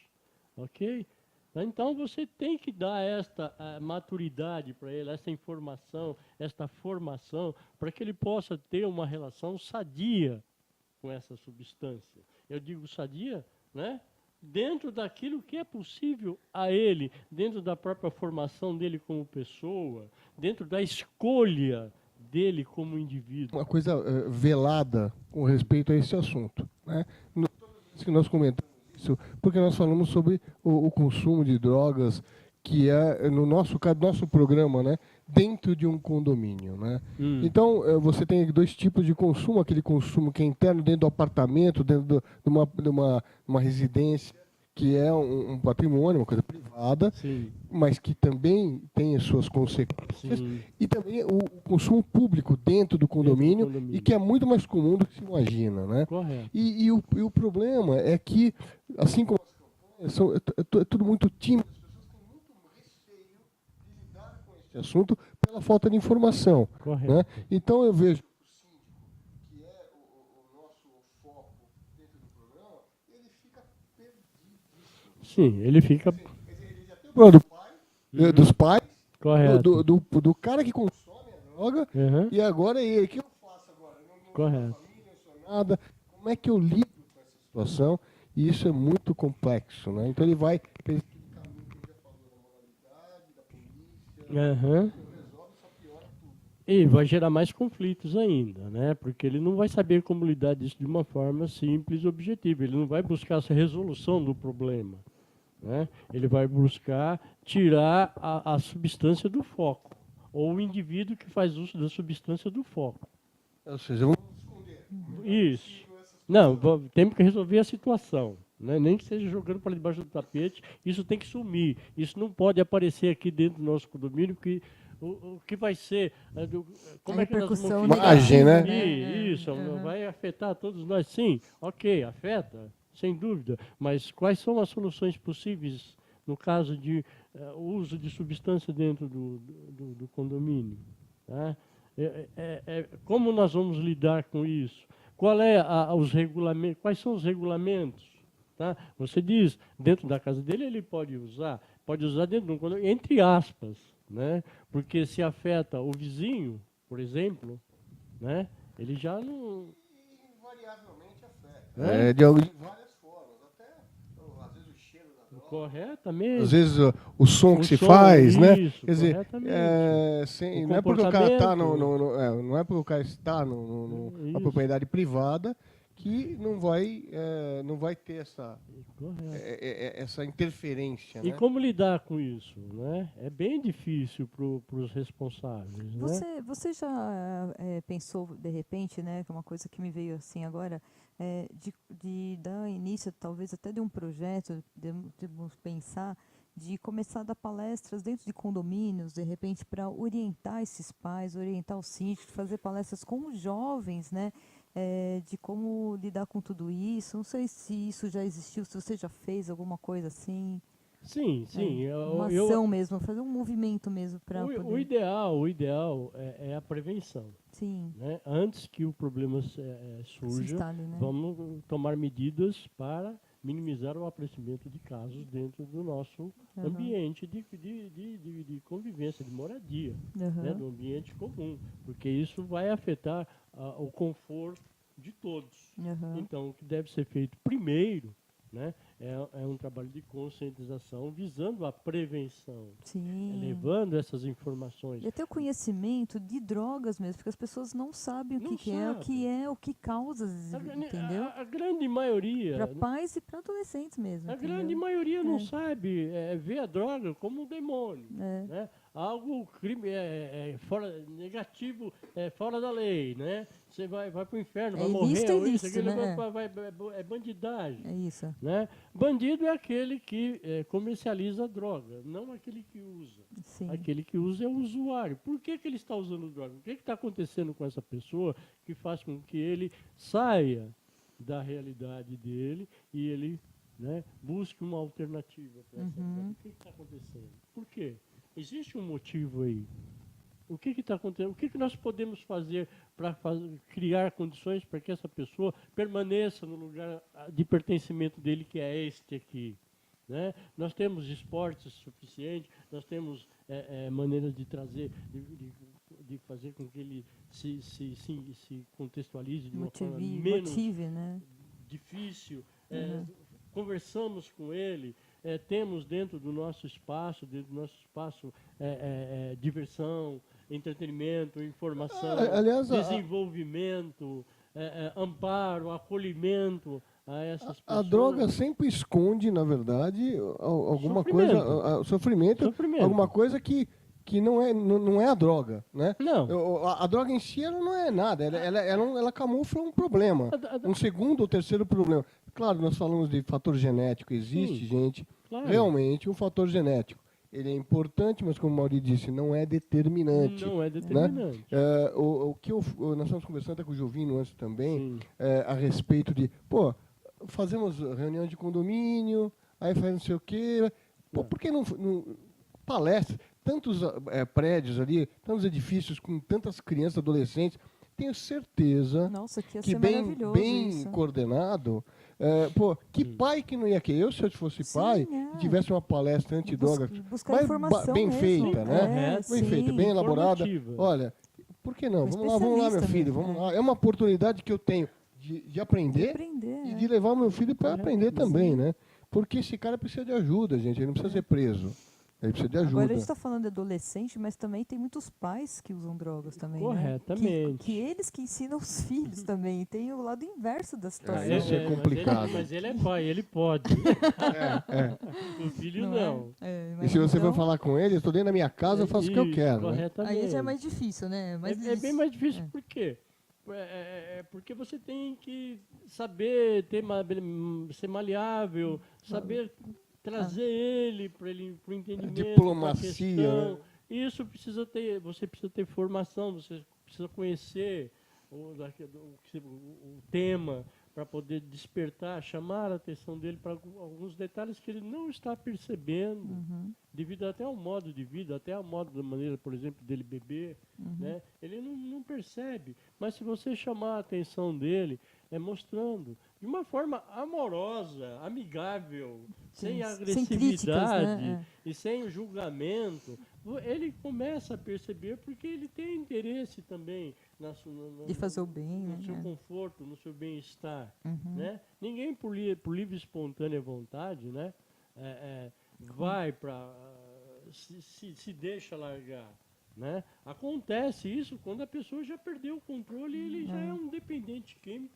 ok? Então você tem que dar esta maturidade para ele, essa informação, esta formação, para que ele possa ter uma relação sadia com essa substância. Eu digo sadia, né? Dentro daquilo que é possível a ele, dentro da própria formação dele como pessoa, dentro da escolha dele como indivíduo. Uma coisa velada com respeito a esse assunto. Né? Todas as vezes que nós comentamos isso, porque nós falamos sobre o consumo de drogas, que é, no nosso caso, nosso programa, né, dentro de um condomínio. Né? Então, você tem dois tipos de consumo, aquele consumo que é interno, dentro do apartamento, dentro de uma residência, que é um patrimônio, uma coisa privada, Sim. mas que também tem as suas consequências, Sim. e também o consumo público dentro do condomínio, e que é muito mais comum do que se imagina. Né? Correto. E o problema é que, assim como as campanhas, é tudo muito tímido, as pessoas têm muito receio de lidar com esse assunto pela falta de informação. Correto. Né? Então eu vejo o síndico, que é o nosso foco dentro do programa, ele fica perdido. Sim, ele fica... Ele já tem o problema do pai, dos pais, Correto. do cara que consome a droga, e agora é ele. O que eu faço agora? Eu não Correto. sou família, não sou nada. Como é que eu lido com essa situação? E isso é muito complexo. Né? Então ele vai pelo caminho que ele já falou, da moralidade, da polícia, resolve, só piora tudo. E vai gerar mais conflitos ainda, né? Porque ele não vai saber como lidar disso de uma forma simples e objetiva. Ele não vai buscar essa resolução do problema. Né? Ele vai buscar tirar a substância do foco, ou o indivíduo que faz uso da substância do foco. Ou seja, vamos esconder. Isso. Não, temos que resolver a situação. Né? Nem que seja jogando para debaixo do tapete, isso tem que sumir. Isso não pode aparecer aqui dentro do nosso condomínio, que o que vai ser... Como é que nós vamos... Imagem, né? Isso, vai afetar todos nós. Sim, ok, afeta. Sem dúvida, mas quais são as soluções possíveis no caso de uso de substância dentro do condomínio? Tá? Como nós vamos lidar com isso? Os regulamentos? Quais são os regulamentos? Tá? Você diz, dentro da casa dele ele pode usar dentro de um condomínio, entre aspas, né? Porque se afeta o vizinho, por exemplo, né? Ele já não... Invariavelmente afeta. De várias formas, até às vezes o cheiro da droga. Corretamente. Às vezes o som que se faz, né? Isso, quer dizer, o não é porque o cara está comportamento. não é porque o cara está numa propriedade privada que não vai ter essa interferência. E né? como lidar com isso? Né? É bem difícil para os responsáveis. Você já pensou, de repente, né, que é uma coisa que me veio assim agora, de dar início, talvez até de um projeto, de pensar de começar a dar palestras dentro de condomínios, de repente, para orientar esses pais, orientar os síndicos, fazer palestras com os jovens, né? De como lidar com tudo isso. Não sei se isso já existiu, se você já fez alguma coisa assim. Sim, sim. Uma ação mesmo, fazer um movimento mesmo para o poder... ideal é a prevenção. Sim. Né? Antes que o problema Se surja, instale, né? vamos tomar medidas para minimizar o aparecimento de casos dentro do nosso ambiente de convivência, de moradia, né? Do ambiente comum, porque isso vai afetar o conforto de todos. Então, o que deve ser feito primeiro, né, é um trabalho de conscientização visando a prevenção, Sim. levando essas informações. E até o conhecimento de drogas mesmo, porque as pessoas não sabem o que é, o que causa, entendeu? A grande maioria... Para pais e para adolescentes mesmo. A grande maioria não sabe, vê a droga como um demônio. Né? Algo fora, negativo, fora da lei, né? Você vai para o inferno, vai morrer, ou isso, aquilo, né? é bandidagem. É isso. Né? Bandido é aquele que comercializa a droga, não aquele que usa. Sim. Aquele que usa é o usuário. Por que ele está usando droga? O que está acontecendo com essa pessoa que faz com que ele saia da realidade dele e ele, né, busque uma alternativa para essa droga? O que está acontecendo? Por quê? Existe um motivo aí. O que está acontecendo? O que nós podemos fazer para criar condições para que essa pessoa permaneça no lugar de pertencimento dele, que é este aqui? Né? Nós temos esportes suficientes, nós temos maneiras de trazer, de fazer com que ele se contextualize de uma forma menos difícil. Conversamos com ele, temos dentro do nosso espaço diversão, entretenimento, informação, desenvolvimento, amparo, acolhimento a essas pessoas. A droga sempre esconde, na verdade, alguma coisa, sofrimento, alguma coisa que não é a droga, né? Não. A droga em si ela não é nada, ela camufla um problema, um segundo ou terceiro problema. Claro, nós falamos de fator genético, existe, gente, realmente um fator genético. Ele é importante, mas como o Mauri disse, não é determinante. Não é determinante. Né? Nós estamos conversando até com o Jovino antes também, a respeito de, fazemos reunião de condomínio, aí faz não sei o quê. Por que não palestra? Tantos prédios ali, tantos edifícios com tantas crianças, adolescentes. Tenho certeza que bem coordenado, que pai que não ia querer? Se eu fosse pai e tivesse uma palestra antidroga, bem feita, né? Bem feita, bem elaborada. Olha, por que não? Vamos lá, meu filho, vamos lá. É uma oportunidade que eu tenho de aprender e de levar o meu filho para aprender também, né? Porque esse cara precisa de ajuda, gente, ele não precisa ser preso. Ele precisa de ajuda. Agora a gente está falando de adolescente, mas também tem muitos pais que usam drogas também. Corretamente. Né? Que eles que ensinam os filhos também. Tem o lado inverso da situação. Isso é complicado. Mas ele é pai, ele pode. O filho não. E se você for falar com ele, eu estou dentro da minha casa, eu faço o que eu quero. Corretamente. Aí já é mais difícil, né? É bem mais difícil, por quê? Porque você tem que saber ser maleável, saber trazer ele para o entendimento, diplomacia. Isso você precisa ter formação, você precisa conhecer o tema para poder despertar, chamar a atenção dele para alguns detalhes que ele não está percebendo, devido até ao modo de vida, até ao modo da maneira, por exemplo, dele beber, né? Ele não percebe, mas se você chamar a atenção dele, mostrando de uma forma amorosa, amigável, sem agressividade, sem críticas, né? E sem julgamento, ele começa a perceber, porque ele tem interesse também de fazer o bem, no seu conforto, no seu bem-estar. Né? Ninguém, por livre e espontânea vontade, né, vai para se deixa largar. Né? Acontece isso quando a pessoa já perdeu o controle e ele já é um dependente químico,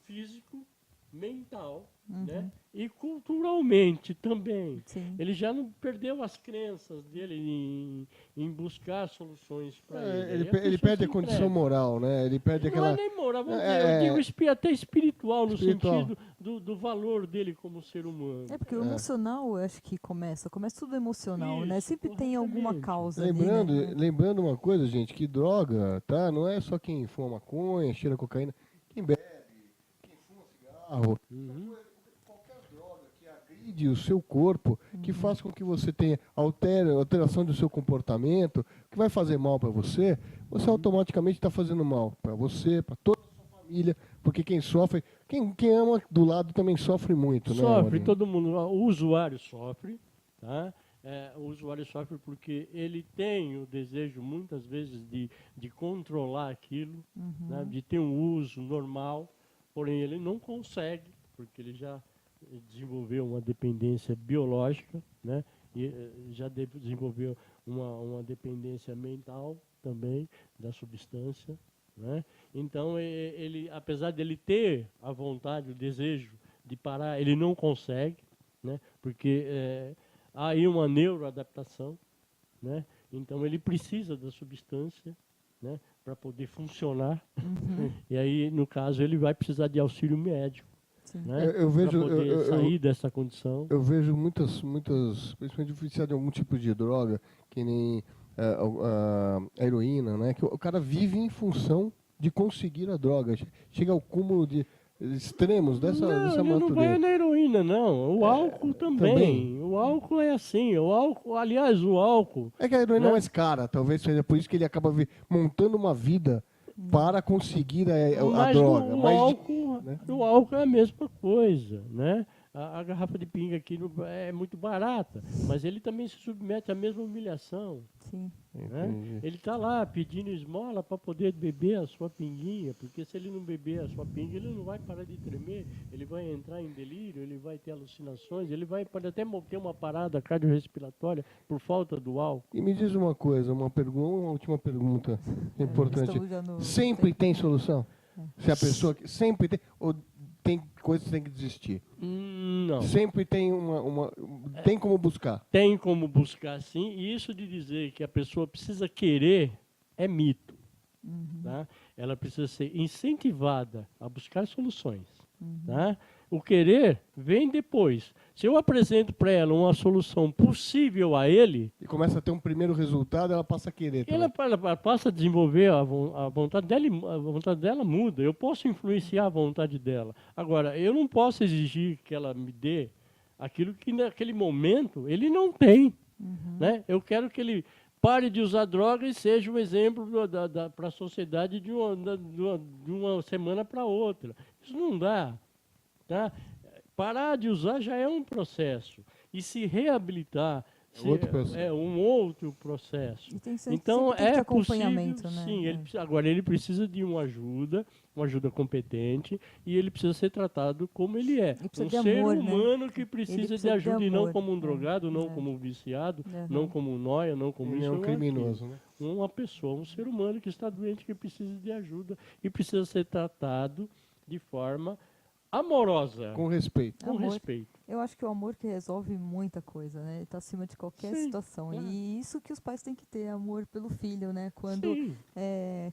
físico, mental, né? E culturalmente também. Sim. Ele já não perdeu as crenças dele em buscar soluções para ele. Ele, Aí a ele pessoa perde se a condição entrega. moral, né? Ele perde Não aquela... é nem moral, vamos É, dizer, eu digo é, até espiritual, no espiritual. sentido do valor dele como ser humano. É porque o emocional, eu acho que começa tudo emocional, né? Isso, Sempre tem alguma corretamente. causa Lembrando, ali, né? lembrando uma coisa, gente, que droga, tá? Não é só quem fuma maconha, cheira cocaína, quem bebe, quem fuma cigarro, Uhum. qualquer droga que agride o seu corpo, que faz com que você tenha alteração do seu comportamento, que vai fazer mal para você, você automaticamente está fazendo mal para você, para toda a sua família, porque quem sofre, quem ama do lado também sofre muito, né? Sofre, Aurinho? todo mundo. O usuário sofre, tá? O usuário sofre porque ele tem o desejo, muitas vezes, de controlar aquilo, né? De ter um uso normal, porém ele não consegue, porque ele já desenvolveu uma dependência biológica, né? E já desenvolveu uma dependência mental também da substância, né? Então, ele, apesar de ele ter a vontade, o desejo de parar, ele não consegue, né? Porque há aí uma neuroadaptação, né? Então, ele precisa da substância, né? Para poder funcionar. E aí, no caso, ele vai precisar de auxílio médico, Sim. né? Eu vejo- para poder eu- sair dessa condição. Eu vejo muitas, principalmente viciado em algum tipo de droga, que nem a heroína, né? Que o cara vive em função de conseguir a droga. Chega ao cúmulo de extremos dessa Ele não vai natureza. na heroína, não. O álcool também. também. O álcool é assim. O álcool, aliás, o álcool. É que a heroína Né? é mais cara, talvez seja por isso que ele acaba montando uma vida para conseguir a Mas droga. o Mas álcool, né? o álcool é a mesma coisa, né? A garrafa de pinga aqui é muito barata, mas ele também se submete à mesma humilhação. Sim. Né? Entendi. Ele está lá pedindo esmola para poder beber a sua pinguinha, porque se ele não beber a sua pinga, ele não vai parar de tremer, ele vai entrar em delírio, ele vai ter alucinações, pode até ter uma parada cardiorrespiratória por falta do álcool. E me diz uma coisa, uma última pergunta importante. Estamos já no Sempre tempo. tem solução? Se a pessoa sempre tem, ou tem coisas que tem que desistir? Não. Sempre tem tem como buscar. Tem como buscar, sim, e isso de dizer que a pessoa precisa querer é mito. Tá? Ela precisa ser incentivada a buscar soluções. Tá? O querer vem depois. Se eu apresento para ela uma solução possível a ele, E começa a ter um primeiro resultado, ela passa a querer também. ela passa a desenvolver a vontade dela, a vontade dela muda. Eu posso influenciar a vontade dela. Agora, eu não posso exigir que ela me dê aquilo que naquele momento ele não tem. Né? Eu quero que ele pare de usar droga e seja um exemplo para a sociedade de uma semana para outra. Isso não dá. Tá? Parar de usar já é um processo. E se reabilitar Outro processo. é um outro processo. E tem sempre Então, tem que ter é acompanhamento, possível, né? sim. Agora, ele precisa de uma ajuda competente, e ele precisa ser tratado como ele é. E precisa Um de ser amor, né? humano que Ele precisa de precisa de ajuda, e não amor, como um drogado, não é. como um viciado, Aham. não como um nóia, não como Ele isso é um ou criminoso, aquilo. né? Uma pessoa, um ser humano que está doente, que precisa de ajuda e precisa ser tratado de forma amorosa, Com respeito. com Amor. respeito. Eu acho que o amor que resolve muita coisa, né? Ele está acima de qualquer Sim, situação. claro. E isso que os pais têm que ter, amor pelo filho, né? Quando Sim.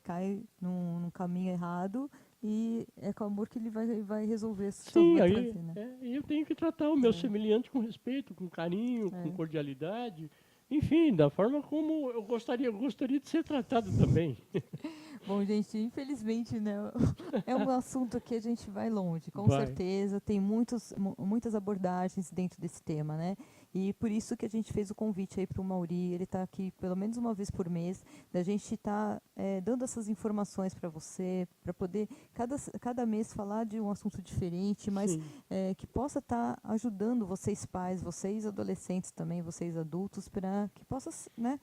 cai num caminho errado, e é com amor que ele vai resolver essa Sim, vai aí trazer, né? eu tenho que tratar o meu semelhante com respeito, com carinho, com cordialidade, enfim, da forma como eu gostaria de ser tratado também. Bom, gente, infelizmente, né, é um assunto que a gente vai longe, com Vai. certeza. Tem muitas abordagens dentro desse tema, né? E por isso que a gente fez o convite aí para o Mauri. Ele está aqui pelo menos uma vez por mês, da gente estar dando essas informações para você, para poder cada mês falar de um assunto diferente, mas Sim. que possa estar ajudando vocês pais, vocês adolescentes também, vocês adultos, para que possa, né,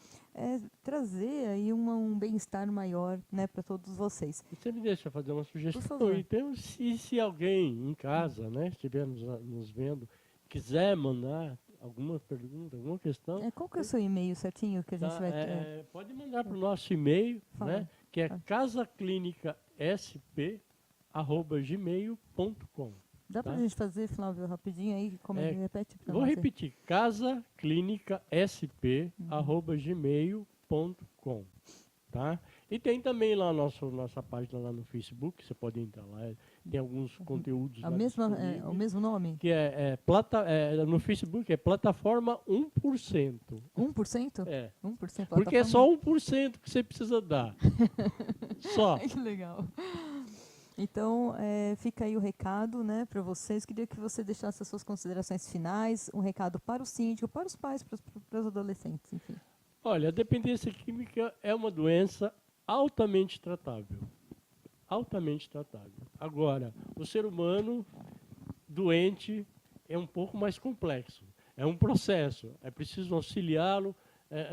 trazer aí um bem-estar maior, né, para todos vocês. Você me deixa fazer uma sugestão? Por favor. Então, se alguém em casa, né, estiver nos vendo, quiser mandar alguma pergunta, alguma questão, Qual que é o seu e-mail certinho que a gente tá, vai pode mandar para o nosso e-mail, Fala. né, que é casaclinicasp@gmail.com. Dá Tá? pra gente fazer, Flávio, rapidinho aí? Como É, repete pra Vou nós aí. repetir, casaclinicasp@gmail.com, tá? E tem também lá nossa página lá no Facebook, você pode entrar lá, tem alguns conteúdos A lá mesma, disponíveis, o mesmo nome? que no Facebook é plataforma 1%. 1%? É, 1% porque é plataforma? só 1% que você precisa dar. Só. Que legal. Então, fica aí o recado, né, para vocês. Queria que você deixasse as suas considerações finais, um recado para o síndico, para os pais, para os adolescentes, enfim. Olha, a dependência química é uma doença altamente tratável. Altamente tratável. Agora, o ser humano doente é um pouco mais complexo. É um processo. É preciso auxiliá-lo,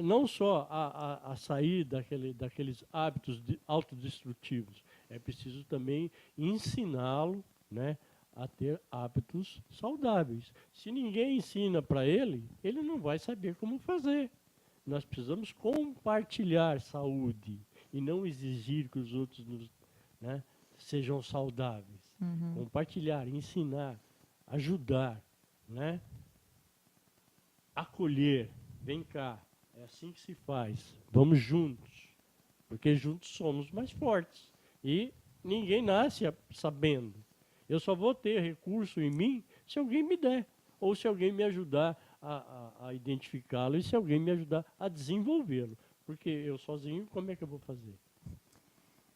não só a sair daqueles hábitos autodestrutivos. É preciso também ensiná-lo, né, a ter hábitos saudáveis. Se ninguém ensina para ele, ele não vai saber como fazer. Nós precisamos compartilhar saúde e não exigir que os outros né, sejam saudáveis. Compartilhar, ensinar, ajudar, né? Acolher. Vem cá, é assim que se faz. Vamos juntos, porque juntos somos mais fortes. E ninguém nasce sabendo. Eu só vou ter recurso em mim se alguém me der, ou se alguém me ajudar a identificá-lo e se alguém me ajudar a desenvolvê-lo. Porque eu sozinho, como é que eu vou fazer?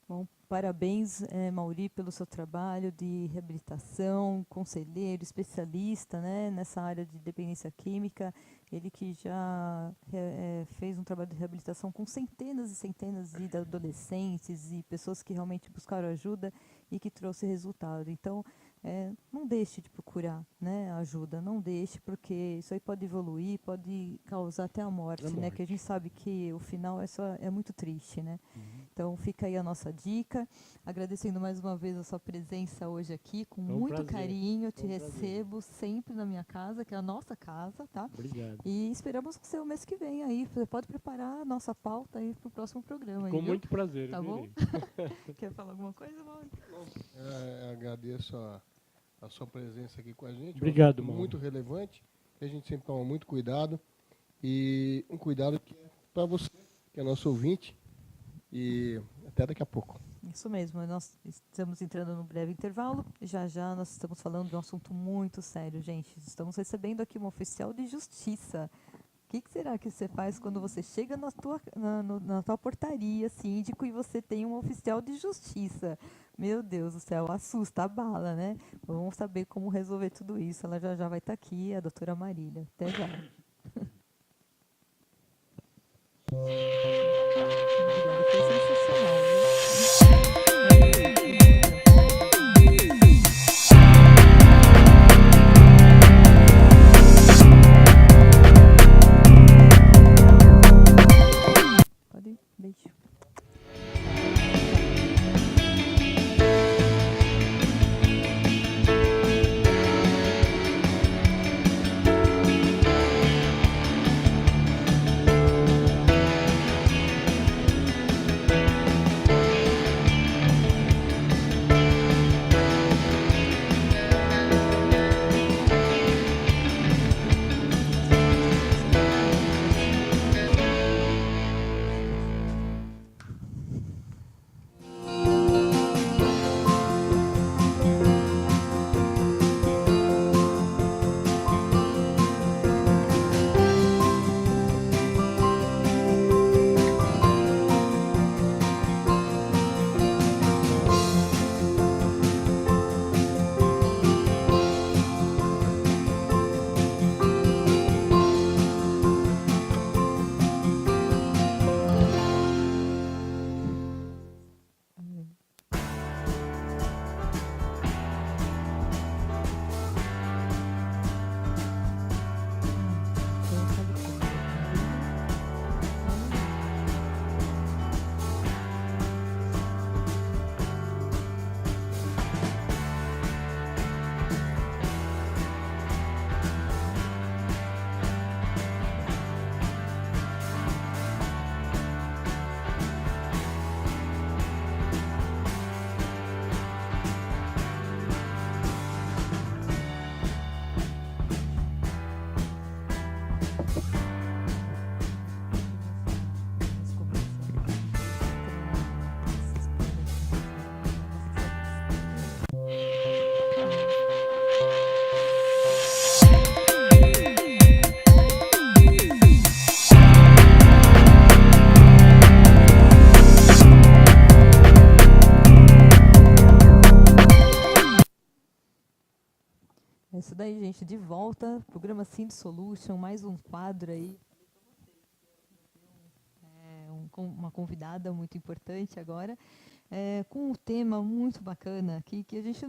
Bom, parabéns, Mauri, pelo seu trabalho de reabilitação, conselheiro, especialista, né, nessa área de dependência química. Ele que já fez um trabalho de reabilitação com centenas e centenas de adolescentes e pessoas que realmente buscaram ajuda e que trouxe resultado. Então, não deixe de procurar, né, ajuda, não deixe, porque isso aí pode evoluir, pode causar até a morte, né, que a gente sabe que o final é muito triste, né. Então, fica aí a nossa dica. Agradecendo mais uma vez a sua presença hoje aqui, com muito carinho. Eu te recebo sempre na minha casa, que é a nossa casa, tá? Obrigado. E esperamos você o mês que vem aí. Você pode preparar a nossa pauta aí para o próximo programa. Com aí, viu? muito prazer. Tá bom? Verei. Quer falar alguma coisa, Mauro? Agradeço a sua presença aqui com a gente. Obrigado, Mauro. Muito relevante. A gente sempre toma muito cuidado. E um cuidado que é para você, que é nosso ouvinte. E até daqui a pouco. Isso mesmo, nós estamos entrando num breve intervalo. Já já nós estamos falando de um assunto muito sério, gente. Estamos recebendo aqui uma oficial de justiça. O que será que você faz quando você chega na tua portaria, síndico, e você tem um oficial de justiça? Meu Deus do céu, assusta, abala, né? Vamos saber como resolver tudo isso. Ela já vai estar aqui, a doutora Marília. Até já. Obrigada, foi sensacional, viu? Pode ir, beijo. daí, gente, de volta, programa Sind Solution, mais um quadro aí. Uma convidada muito importante agora, com um tema muito bacana, que a gente,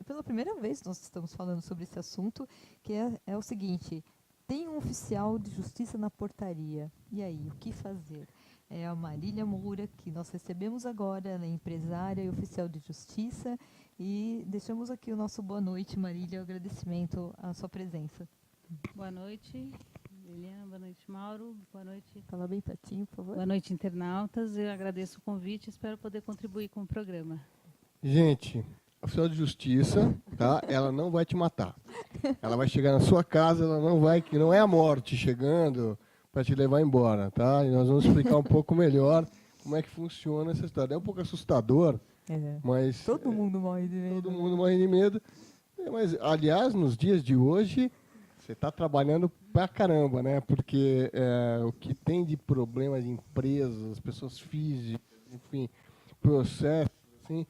pela primeira vez nós estamos falando sobre esse assunto, que é o seguinte: tem um oficial de justiça na portaria, e aí, o que fazer? É a Marília Moura, que nós recebemos agora, ela é empresária e oficial de justiça, e deixamos aqui o nosso boa noite, Marília, o agradecimento à sua presença. Boa noite, Liliana, boa noite, Mauro, boa noite. Fala bem pertinho, por favor. Boa noite, internautas. Eu agradeço o convite e espero poder contribuir com o programa. Gente, a oficial de justiça, tá? Ela não vai te matar. Ela vai chegar na sua casa, ela não vai, que não é a morte chegando para te levar embora, tá? E nós vamos explicar um pouco melhor como é que funciona essa história. É um pouco assustador, mas todo mundo morre de medo. todo mundo morre de medo. Mas, aliás, nos dias de hoje, você está trabalhando pra caramba, né? Porque o que tem de problema de empresas, pessoas físicas, enfim, processos, assim,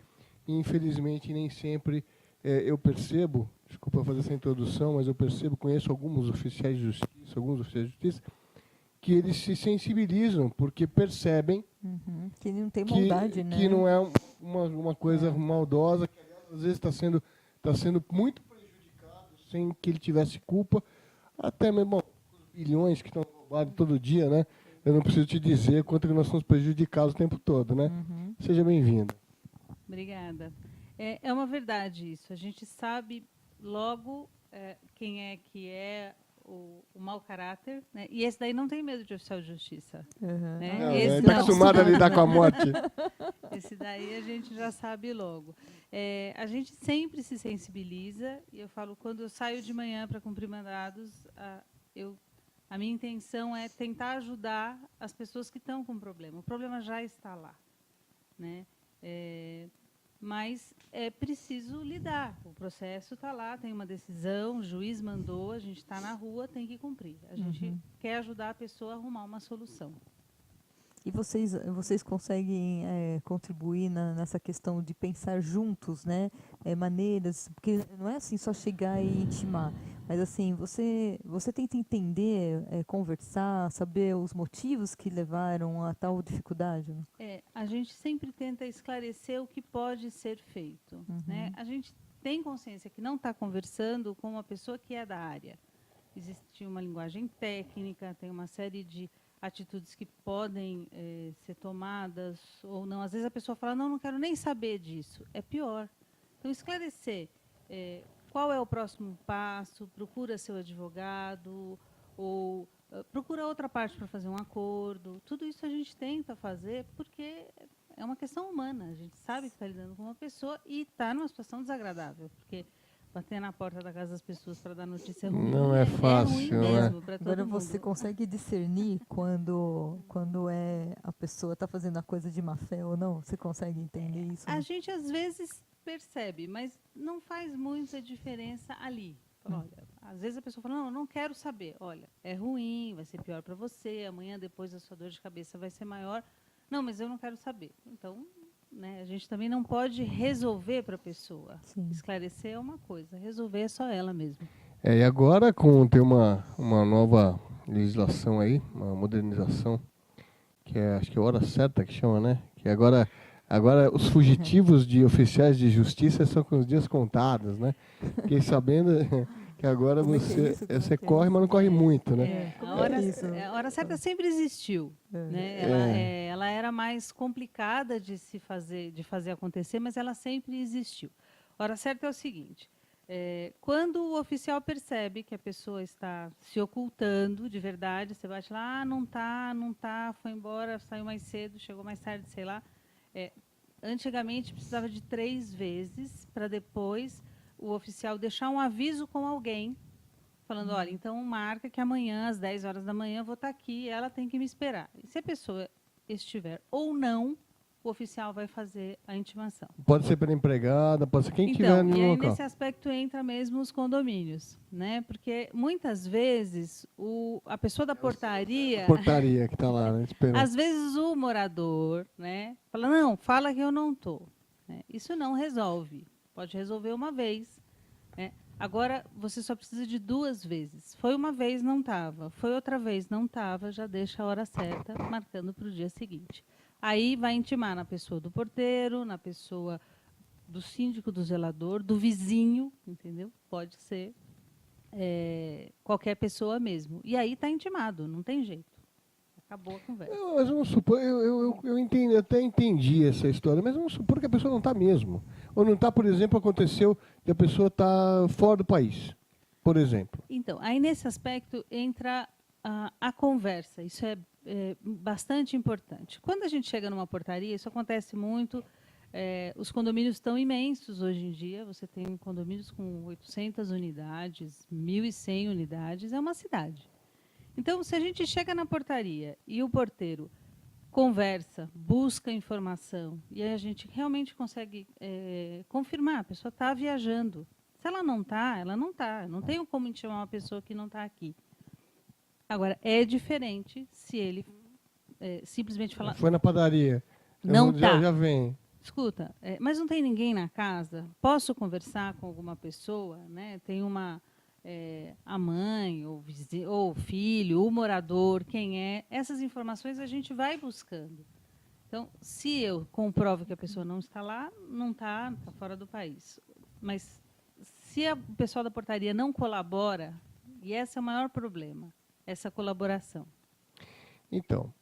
infelizmente nem sempre eu percebo, desculpa fazer essa introdução, mas eu percebo, conheço alguns oficiais de justiça, que eles se sensibilizam porque percebem que não tem maldade, né? que não é uma coisa maldosa, que às vezes está sendo muito prejudicado sem que ele tivesse culpa, até mesmo os bilhões que estão roubados todo dia, né? Eu não preciso te dizer quanto que nós somos prejudicados o tempo todo, né? Seja bem-vinda. Obrigada. É uma verdade isso. A gente sabe logo quem é que é o mau caráter, né? E esse daí não tem medo de oficial de justiça. Né? Não, Esse está não. acostumado a lidar com a morte. Esse daí a gente já sabe logo. A gente sempre se sensibiliza, e eu falo, quando eu saio de manhã para cumprir mandados, a minha intenção é tentar ajudar as pessoas que estão com problema. O problema já está lá, né? Mas é preciso lidar. O processo está lá, tem uma decisão, o juiz mandou, a gente está na rua, tem que cumprir. A gente quer ajudar a pessoa a arrumar uma solução. E vocês conseguem contribuir nessa questão de pensar juntos, né? Maneiras, porque não é assim só chegar e intimar, mas assim, você tenta entender, conversar, saber os motivos que levaram a tal dificuldade? Né? A gente sempre tenta esclarecer o que pode ser feito. Né? A gente tem consciência que não está conversando com uma pessoa que é da área. Existe uma linguagem técnica, tem uma série de atitudes que podem ser tomadas ou não. Às vezes a pessoa fala, não quero nem saber disso. É pior. Então, esclarecer qual é o próximo passo, procura seu advogado ou procura outra parte para fazer um acordo. Tudo isso a gente tenta fazer porque é uma questão humana. A gente sabe que está lidando com uma pessoa e está numa situação desagradável, porque bater na porta da casa das pessoas para dar notícia ruim Não é fácil, ruim né? mesmo para todo Agora mundo. você consegue discernir quando a pessoa está fazendo a coisa de má fé ou não? Você consegue entender isso? A gente às vezes percebe, mas não faz muita diferença ali. Olha, às vezes a pessoa fala, não quero saber. Olha, é ruim, vai ser pior para você, amanhã depois a sua dor de cabeça vai ser maior. Não, mas eu não quero saber. Então, né, a gente também não pode resolver para a pessoa. Sim. Esclarecer é uma coisa, resolver é só ela mesma. E agora tem uma nova legislação aí, uma modernização, que acho que é a hora certa que chama, né? Que agora os fugitivos de oficiais de justiça estão com os dias contados, né? Fiquei sabendo que agora Como é que é isso? você corre, mas não corre muito, né? A hora certa sempre existiu. Né? Ela era mais complicada de fazer acontecer, mas ela sempre existiu. A hora certa é o seguinte: quando o oficial percebe que a pessoa está se ocultando de verdade, você bate lá, não tá, foi embora, saiu mais cedo, chegou mais tarde, sei lá. Antigamente precisava de 3 vezes para depois o oficial deixar um aviso com alguém, falando, olha, então marca que amanhã, às 10 horas da manhã, eu vou estar aqui, ela tem que me esperar. E se a pessoa estiver ou não, o oficial vai fazer a intimação. Pode ser pela empregada, pode ser quem estiver no e aí, local. nesse aspecto entra mesmo os condomínios, né? Porque muitas vezes a pessoa da portaria, Portaria que está lá, né? Esperando. às vezes o morador, né, fala, não, fala que eu não estou. Né? Isso não resolve. Pode resolver uma vez. Né? Agora, você só precisa de 2 vezes. Foi uma vez, não estava. Foi outra vez, não estava. Já deixa a hora certa, marcando para o dia seguinte. Aí vai intimar na pessoa do porteiro, na pessoa do síndico, do zelador, do vizinho, entendeu? Pode ser qualquer pessoa mesmo. E aí está intimado, não tem jeito. Acabou a conversa. Mas vamos supor, eu entendi, até entendi essa história, mas vamos supor que a pessoa não está mesmo. Ou não está, por exemplo, aconteceu que a pessoa está fora do país, por exemplo. Então, aí nesse aspecto entra a conversa. Isso é bastante importante. Quando a gente chega numa portaria, isso acontece muito. Os condomínios estão imensos hoje em dia. Você tem condomínios com 800 unidades, 1.100 unidades. É uma cidade. Então, se a gente chega na portaria e o porteiro conversa, busca informação, e aí a gente realmente consegue confirmar, a pessoa está viajando. Se ela não está, ela não está. Não tenho como intimar uma pessoa que não está aqui. Agora, é diferente se ele simplesmente falar... Foi na padaria. Não está. Já vem. Escuta, mas não tem ninguém na casa? Posso conversar com alguma pessoa? Né? Tem a mãe, ou o filho, o morador, quem é. Essas informações a gente vai buscando. Então, se eu comprovo que a pessoa não está lá, não está fora do país. Mas se o pessoal da portaria não colabora, e esse é o maior problema, essa colaboração. Então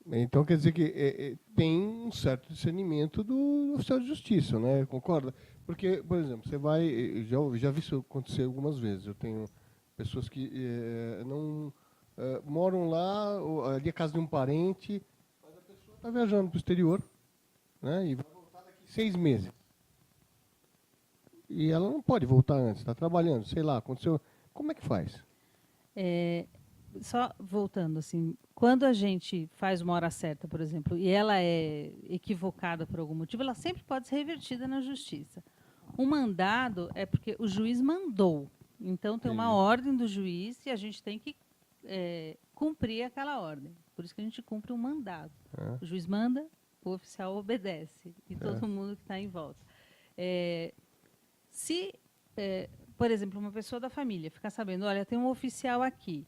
quer dizer que tem um certo discernimento do oficial de justiça, né? Concorda? Porque, por exemplo, você vai... Já vi isso acontecer algumas vezes. Eu tenho pessoas que não moram lá, ali é a casa de um parente, mas a pessoa está viajando para o exterior, né? E vai voltar daqui 6 meses. E ela não pode voltar antes, está trabalhando, sei lá, aconteceu... Como é que faz? Só voltando, assim, quando a gente faz uma hora certa, por exemplo, e ela é equivocada por algum motivo, ela sempre pode ser revertida na justiça. O mandado é porque o juiz mandou. Então, tem uma ordem do juiz e a gente tem que cumprir aquela ordem. Por isso que a gente cumpre um mandado. O juiz manda, o oficial obedece. E todo mundo que está em volta. Se, por exemplo, uma pessoa da família ficar sabendo, olha, tem um oficial aqui.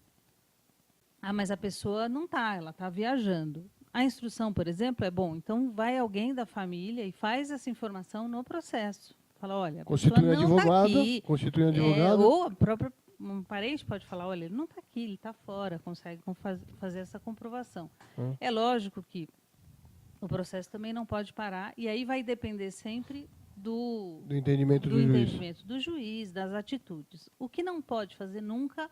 Ah, mas a pessoa não está, ela está viajando. A instrução, por exemplo, é bom. Então, vai alguém da família e faz essa informação no processo. Fala, olha, a pessoa não está aqui. Constitui um advogado. Ou a própria um parente pode falar, olha, ele não está aqui, ele está fora, consegue fazer essa comprovação. É lógico que o processo também não pode parar, e aí vai depender sempre do entendimento do juiz, das atitudes. O que não pode fazer nunca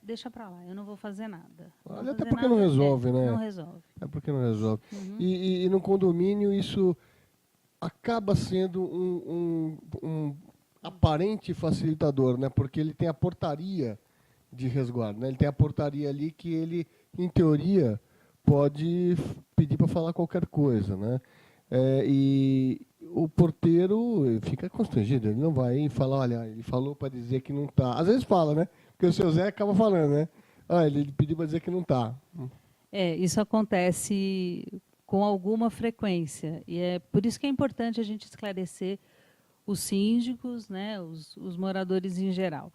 deixa para lá, eu não vou fazer nada. Até porque não resolve, né? Não resolve. É porque não resolve. E no condomínio isso acaba sendo um aparente facilitador, né? Porque ele tem a portaria de resguardo, né? Ele tem a portaria ali que ele, em teoria, pode pedir para falar qualquer coisa, né? E o porteiro fica constrangido, ele não vai falar, olha, ele falou para dizer que não está. Às vezes fala, né? Porque o seu Zé acaba falando, né? Ah, ele pediu para dizer que não está. Isso acontece com alguma frequência. E é por isso que é importante a gente esclarecer os síndicos, né, os moradores em geral.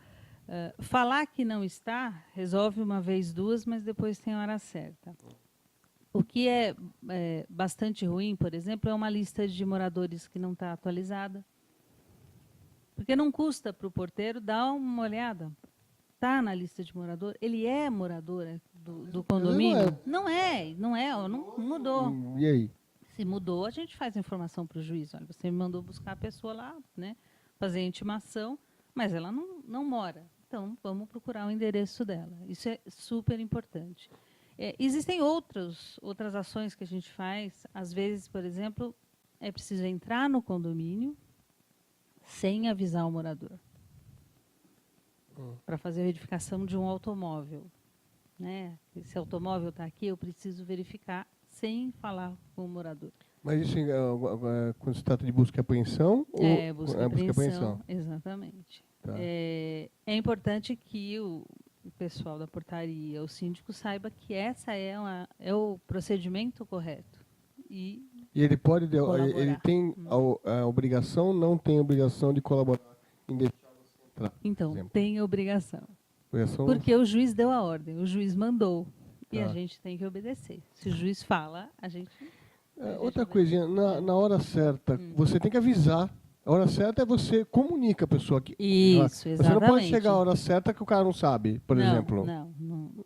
Falar que não está, resolve uma vez, duas, mas depois tem a hora certa. O que é bastante ruim, por exemplo, é uma lista de moradores que não está atualizada. Porque não custa para o porteiro dar uma olhada. Está na lista de morador? Ele é morador do condomínio? Não mudou. E aí? Se mudou, a gente faz a informação para o juiz. Olha, você me mandou buscar a pessoa lá, né, fazer a intimação, mas ela não mora. Então, vamos procurar o endereço dela. Isso é super importante. Existem outras ações que a gente faz. Às vezes, por exemplo, é preciso entrar no condomínio sem avisar o morador. Para fazer a verificação de um automóvel. Né? Esse automóvel está aqui, eu preciso verificar sem falar com o morador. Mas isso quando se trata de busca e apreensão? Busca e apreensão, exatamente. Tá. É importante que o pessoal da portaria, o síndico, saiba que essa é o procedimento correto. E ele ele tem a obrigação, não tem a obrigação de colaborar em deixá-lo Então, exemplo. tem obrigação. Obrigação- Porque o juiz deu a ordem, o juiz mandou. E a Tá. gente tem que obedecer. Se o juiz fala, a gente... Outra coisinha, na hora certa, você tem que avisar. A hora certa é você comunica a pessoa que. Isso, Você não pode exatamente. chegar a hora certa que o cara não sabe, por exemplo. Não.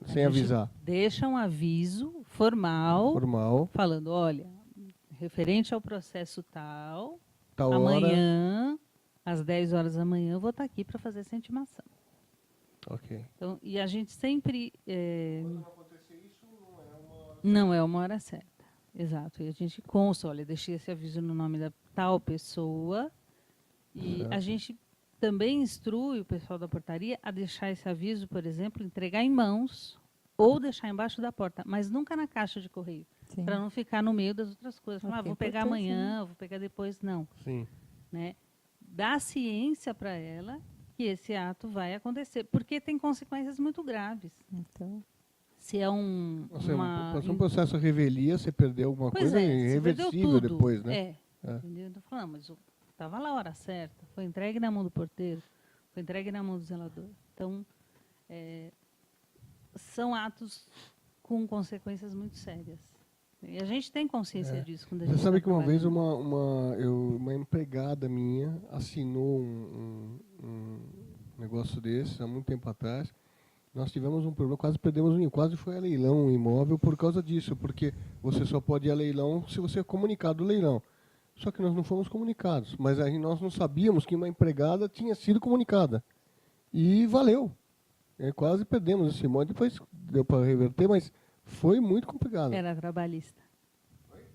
Sem A gente avisar. Deixa um aviso formal, Formal, falando, olha, referente ao processo tal, tal hora. amanhã, às 10 horas da manhã, eu vou estar aqui para fazer essa intimação. Ok. Então, e a gente sempre... Não é uma hora certa. Exato. E a gente consta, olha, deixei esse aviso no nome da tal pessoa. E Certo. a gente também instrui o pessoal da portaria a deixar esse aviso, por exemplo, entregar em mãos ou deixar embaixo da porta, mas nunca na caixa de correio, Sim. para não ficar no meio das outras coisas. Falar, Ok, vou pegar importante, amanhã, vou pegar depois. Não. Sim. Né? Dá ciência para ela que esse ato vai acontecer, porque tem consequências muito graves. Então, Se é Pode ser um processo de revelia, você perdeu alguma Pois coisa é, você perdeu irreversível tudo. depois, né? É. Entendeu? Então, falando, mas estava lá a hora certa, foi entregue na mão do porteiro, foi entregue na mão do zelador. Então, são atos com consequências muito sérias. E a gente tem consciência disso quando a gente Você sabe está que uma vez trabalhando. uma empregada minha assinou um negócio desse há muito tempo atrás. Nós tivemos um problema, quase foi a leilão um imóvel por causa disso, porque você só pode ir a leilão se você é comunicado do leilão. Só que nós não fomos comunicados, mas aí nós não sabíamos que uma empregada tinha sido comunicada. E valeu. Quase perdemos esse imóvel, depois deu para reverter, mas foi muito complicado. Era trabalhista.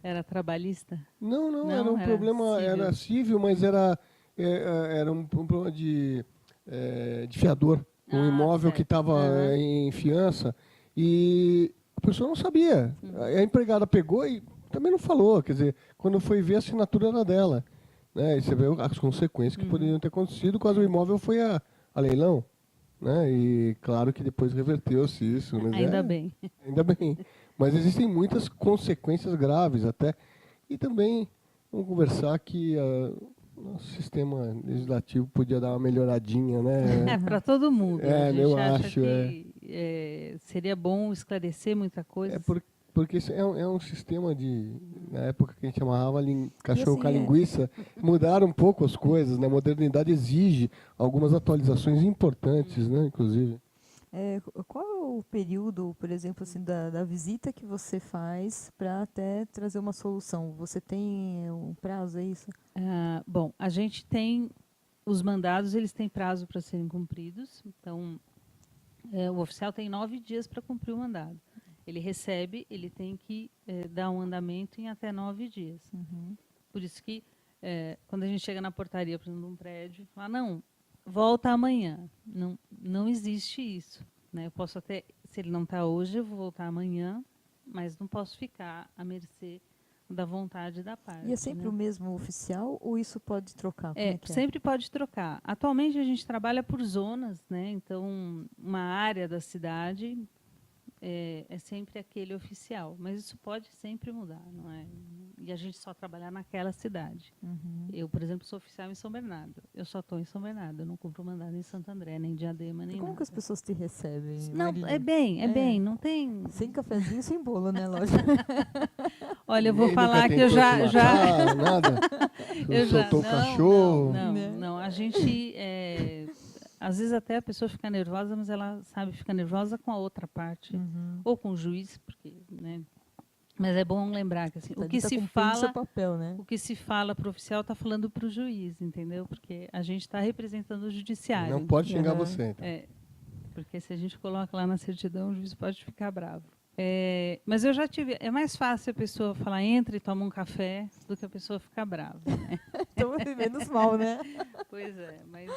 Era trabalhista? Não, era Não, um era problema, civil. era civil, mas era um problema de fiador. Um imóvel que certo. estava em fiança e a pessoa não sabia. A empregada pegou e também não falou. Quer dizer, quando foi ver, a assinatura era dela. Né? E você vê as consequências que poderiam ter acontecido caso o imóvel foi a leilão. Né? E claro que depois reverteu-se isso. Mas Ainda bem. Ainda bem. Mas existem muitas consequências graves até. E também vamos conversar que nosso sistema legislativo podia dar uma melhoradinha, né? Para todo mundo. A gente eu acha acho, que seria bom esclarecer muita coisa. Porque isso é um sistema na época que a gente chamava cachorro assim, com a linguiça, mudaram um pouco as coisas, né? A modernidade exige algumas atualizações importantes, né? Inclusive. qual é o período, por exemplo, assim, da visita que você faz para até trazer uma solução? Você tem um prazo, é isso? Bom, a gente tem os mandados, eles têm prazo para serem cumpridos. Então, o oficial tem 9 dias para cumprir o mandado. Ele recebe, ele tem que dar um andamento em até 9 dias. Uhum. Por isso que, quando a gente chega na portaria, por exemplo, de um prédio, fala, não, volta amanhã. Não existe isso. Né? Eu posso até, se ele não está hoje, eu vou voltar amanhã, mas não posso ficar à mercê da vontade da parte. E é sempre né? o mesmo oficial ou isso pode trocar? Como é que é? Sempre pode trocar. Atualmente a gente trabalha por zonas, né? Então uma área da cidade é sempre aquele oficial, mas isso pode sempre mudar, não é? E a gente só trabalhar naquela cidade. Uhum. Eu, por exemplo, sou oficial em São Bernardo. Eu só estou em São Bernardo, eu não cumpro mandado em Santo André, nem Diadema, nem E como nada. que as pessoas te recebem? Não, Marília? é bem, não tem... Sem cafezinho, sem bolo, né, lógico? Olha, eu vou Ninguém falar nunca que eu tentou te já... matar, nada. Soltou o cachorro. Não. A gente... às vezes até a pessoa fica nervosa, mas ela sabe ficar nervosa com a outra parte. Uhum. Ou com o juiz, porque... Né? Mas é bom lembrar que assim, Tá o que ali, tá se cumprindo fala... seu papel, né? O que se fala para o oficial está falando para o juiz, entendeu? Porque a gente está representando o judiciário. Não pode xingar Uhum. você. Então. Porque se a gente coloca lá na certidão, o juiz pode ficar bravo. Mas eu já tive... É mais fácil a pessoa falar, entra e toma um café, do que a pessoa ficar brava. Né? Então, menos mal, né? Pois mas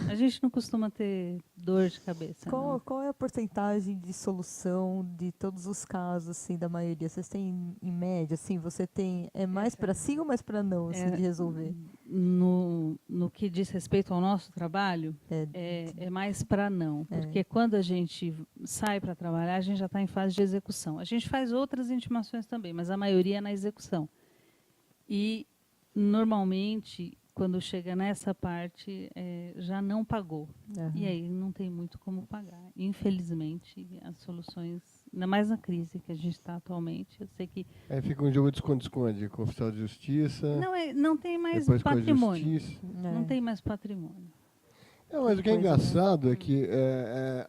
a gente não costuma ter dor de cabeça. não. Qual é a porcentagem de solução de todos os casos, assim, da maioria? Vocês têm, em média, assim, você tem... É mais para sim ou mais para não, assim, de resolver? No que diz respeito ao nosso trabalho, é mais para não. Porque quando a gente sai para trabalhar, a gente já está em fase de execução. A gente faz outras intimações também, mas a maioria é na execução. E, normalmente, quando chega nessa parte, já não pagou. Aham. E aí não tem muito como pagar. Infelizmente, as soluções, ainda mais na crise que a gente está atualmente, eu sei que Aí fica um jogo de esconde-esconde com o oficial de justiça, não tem mais depois com a patrimônio. justiça. Não tem mais patrimônio. Não, mas o que é Coisa, né? engraçado é que,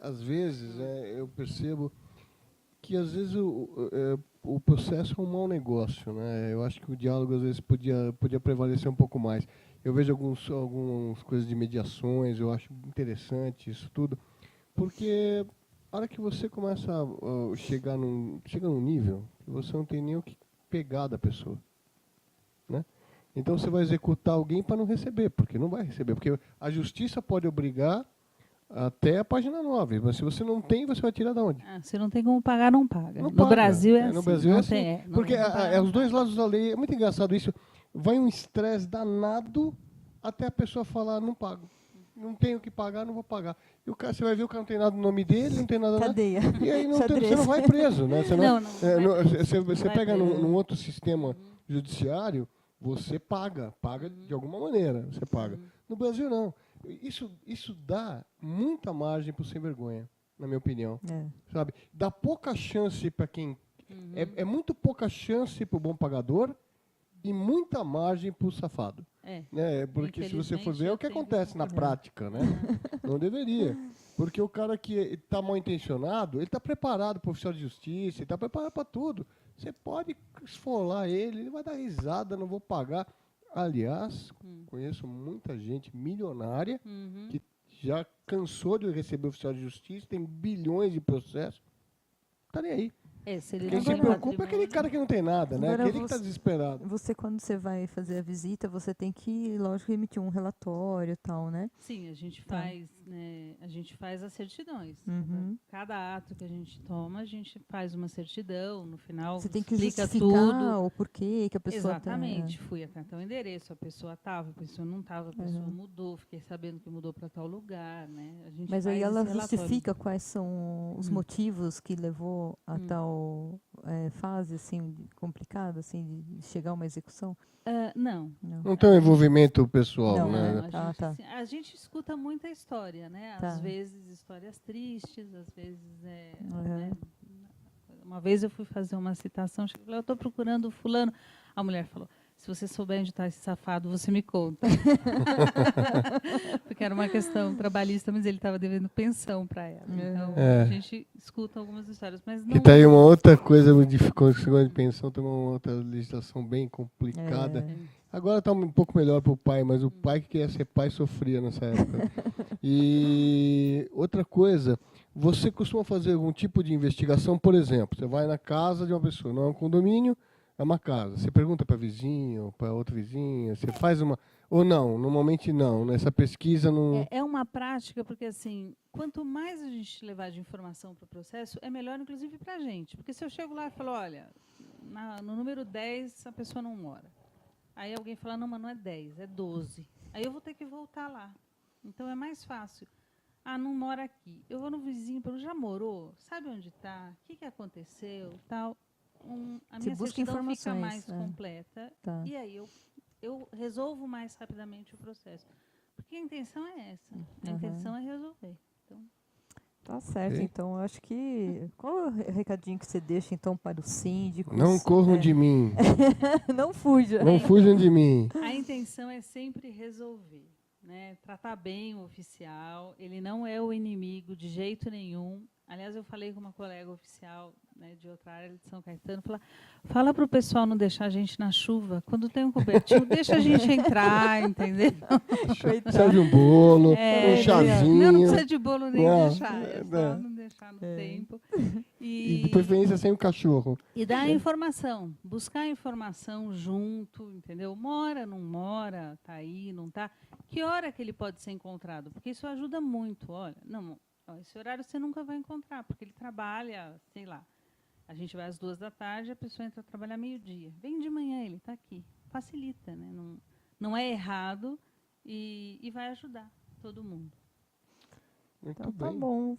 às vezes, eu percebo que, às vezes, o processo é um mau negócio, né? Eu acho que o diálogo, às vezes, podia prevalecer um pouco mais. Eu vejo algumas coisas de mediações, eu acho interessante isso tudo, porque a hora que você começa a chega num nível que você não tem nem o que pegar da pessoa, né? Então você vai executar alguém para não receber, porque não vai receber, porque a justiça pode obrigar até a página 9, mas se você não tem, você vai tirar de onde? Se não tem como pagar, não paga. Não No paga. Brasil é No assim. Brasil não é assim. tem, não Porque tem como pagar, não os dois paga. lados da lei, é muito engraçado isso. Vai um estresse danado até a pessoa falar, não pago. Não tenho que pagar, não vou pagar. E o cara, você vai ver, o cara não tem nada no nome dele, não tem nada lá. Cadeia. E aí Xadrez. você não vai preso, né? Você Não vai preso. você Vai pega preso. num outro sistema judiciário, você paga de alguma maneira, você paga. No Brasil, não. Isso dá muita margem para o sem vergonha, na minha opinião. Sabe? Dá pouca chance para quem... É muito pouca chance para o bom pagador e muita margem para o safado. Porque se você for ver, é o que acontece na prática, né? Não deveria. Porque o cara que está mal intencionado, ele está preparado para o oficial de justiça, ele está preparado para tudo. Você pode esfolar ele vai dar risada, não vou pagar. Aliás, conheço muita gente milionária que já cansou de receber oficial de justiça, tem bilhões de processos. Tá nem aí. Se ele Quem não se tem preocupa é aquele patrimônio- cara que não tem nada, né? Agora Aquele que está desesperado. Você, quando você vai fazer a visita, você tem que, lógico, emitir um relatório e tal, né? Sim, a gente Tá. faz, né, a gente faz as certidões. Uhum. Cada ato que a gente toma, a gente faz uma certidão, no final Você tem que explica justificar tudo. o porquê que a pessoa Exatamente. Fui até tal endereço, a pessoa estava, a pessoa não estava, a pessoa mudou, fiquei sabendo que mudou para tal lugar, né? A gente Mas aí faz ela esse relatório. justifica quais são os motivos que levou a tal fase assim complicada, assim, de chegar a uma execução? Não. Não tem um envolvimento pessoal, Não, né? A, Tá, gente, tá. assim, a gente escuta muita história, né? Tá. Às vezes histórias tristes, às vezes Uhum. né? Uma vez eu fui fazer uma citação, cheguei e falei, eu estou procurando fulano. A mulher falou, se você souber onde está esse safado, você me conta. Porque era uma questão trabalhista, mas ele estava devendo pensão para ela. Então, a gente escuta algumas histórias, mas não... Que tá aí uma outra coisa, de pensão, tem uma outra legislação bem complicada. Agora está um pouco melhor para o pai, mas o pai que queria ser pai sofria nessa época. E outra coisa, você costuma fazer algum tipo de investigação, por exemplo, você vai na casa de uma pessoa, não é um condomínio, é uma casa. Você pergunta para vizinho, para outro vizinho, você faz uma... Ou não, normalmente não, nessa pesquisa não... É uma prática, porque assim, quanto mais a gente levar de informação para o processo, é melhor, inclusive, para a gente. Porque se eu chego lá e falo, olha, no número 10 a pessoa não mora. Aí alguém fala, não, mas não é 10, é 12. Aí eu vou ter que voltar lá. Então é mais fácil. Não mora aqui. Eu vou no vizinho, já morou? Sabe onde está? O que aconteceu? Tal. A Você minha busca certidão fica informações, mais é. completa. Tá. E aí eu resolvo mais rapidamente o processo. Porque a intenção é essa. A intenção é resolver. Então, Tá certo, Ok. então eu acho que... Qual é o recadinho que você deixa, então, para os síndicos? Não corram de mim, Não fuja. não fujam de mim. a intenção é sempre resolver. Né? Tratar bem o oficial. Ele não é o inimigo de jeito nenhum. Aliás, eu falei com uma colega oficial, né, de outra área de São Caetano, fala para o pessoal não deixar a gente na chuva. Quando tem um cobertinho, deixa a gente entrar, entendeu? Serve um bolo, um chazinho. Não precisa de bolo nem Não, deixar, é só não deixar no tempo. E de preferência sem o cachorro. E dar informação, buscar informação junto, entendeu? Mora, não mora, tá aí, não tá. Que hora que ele pode ser encontrado? Porque isso ajuda muito. Olha, não, esse horário você nunca vai encontrar, porque ele trabalha, sei lá. A gente vai às 14h, a pessoa entra a trabalhar meio-dia. Vem de manhã, ele está aqui. Facilita, né? Não é errado e vai ajudar todo mundo. Muito Então tá bem. bom.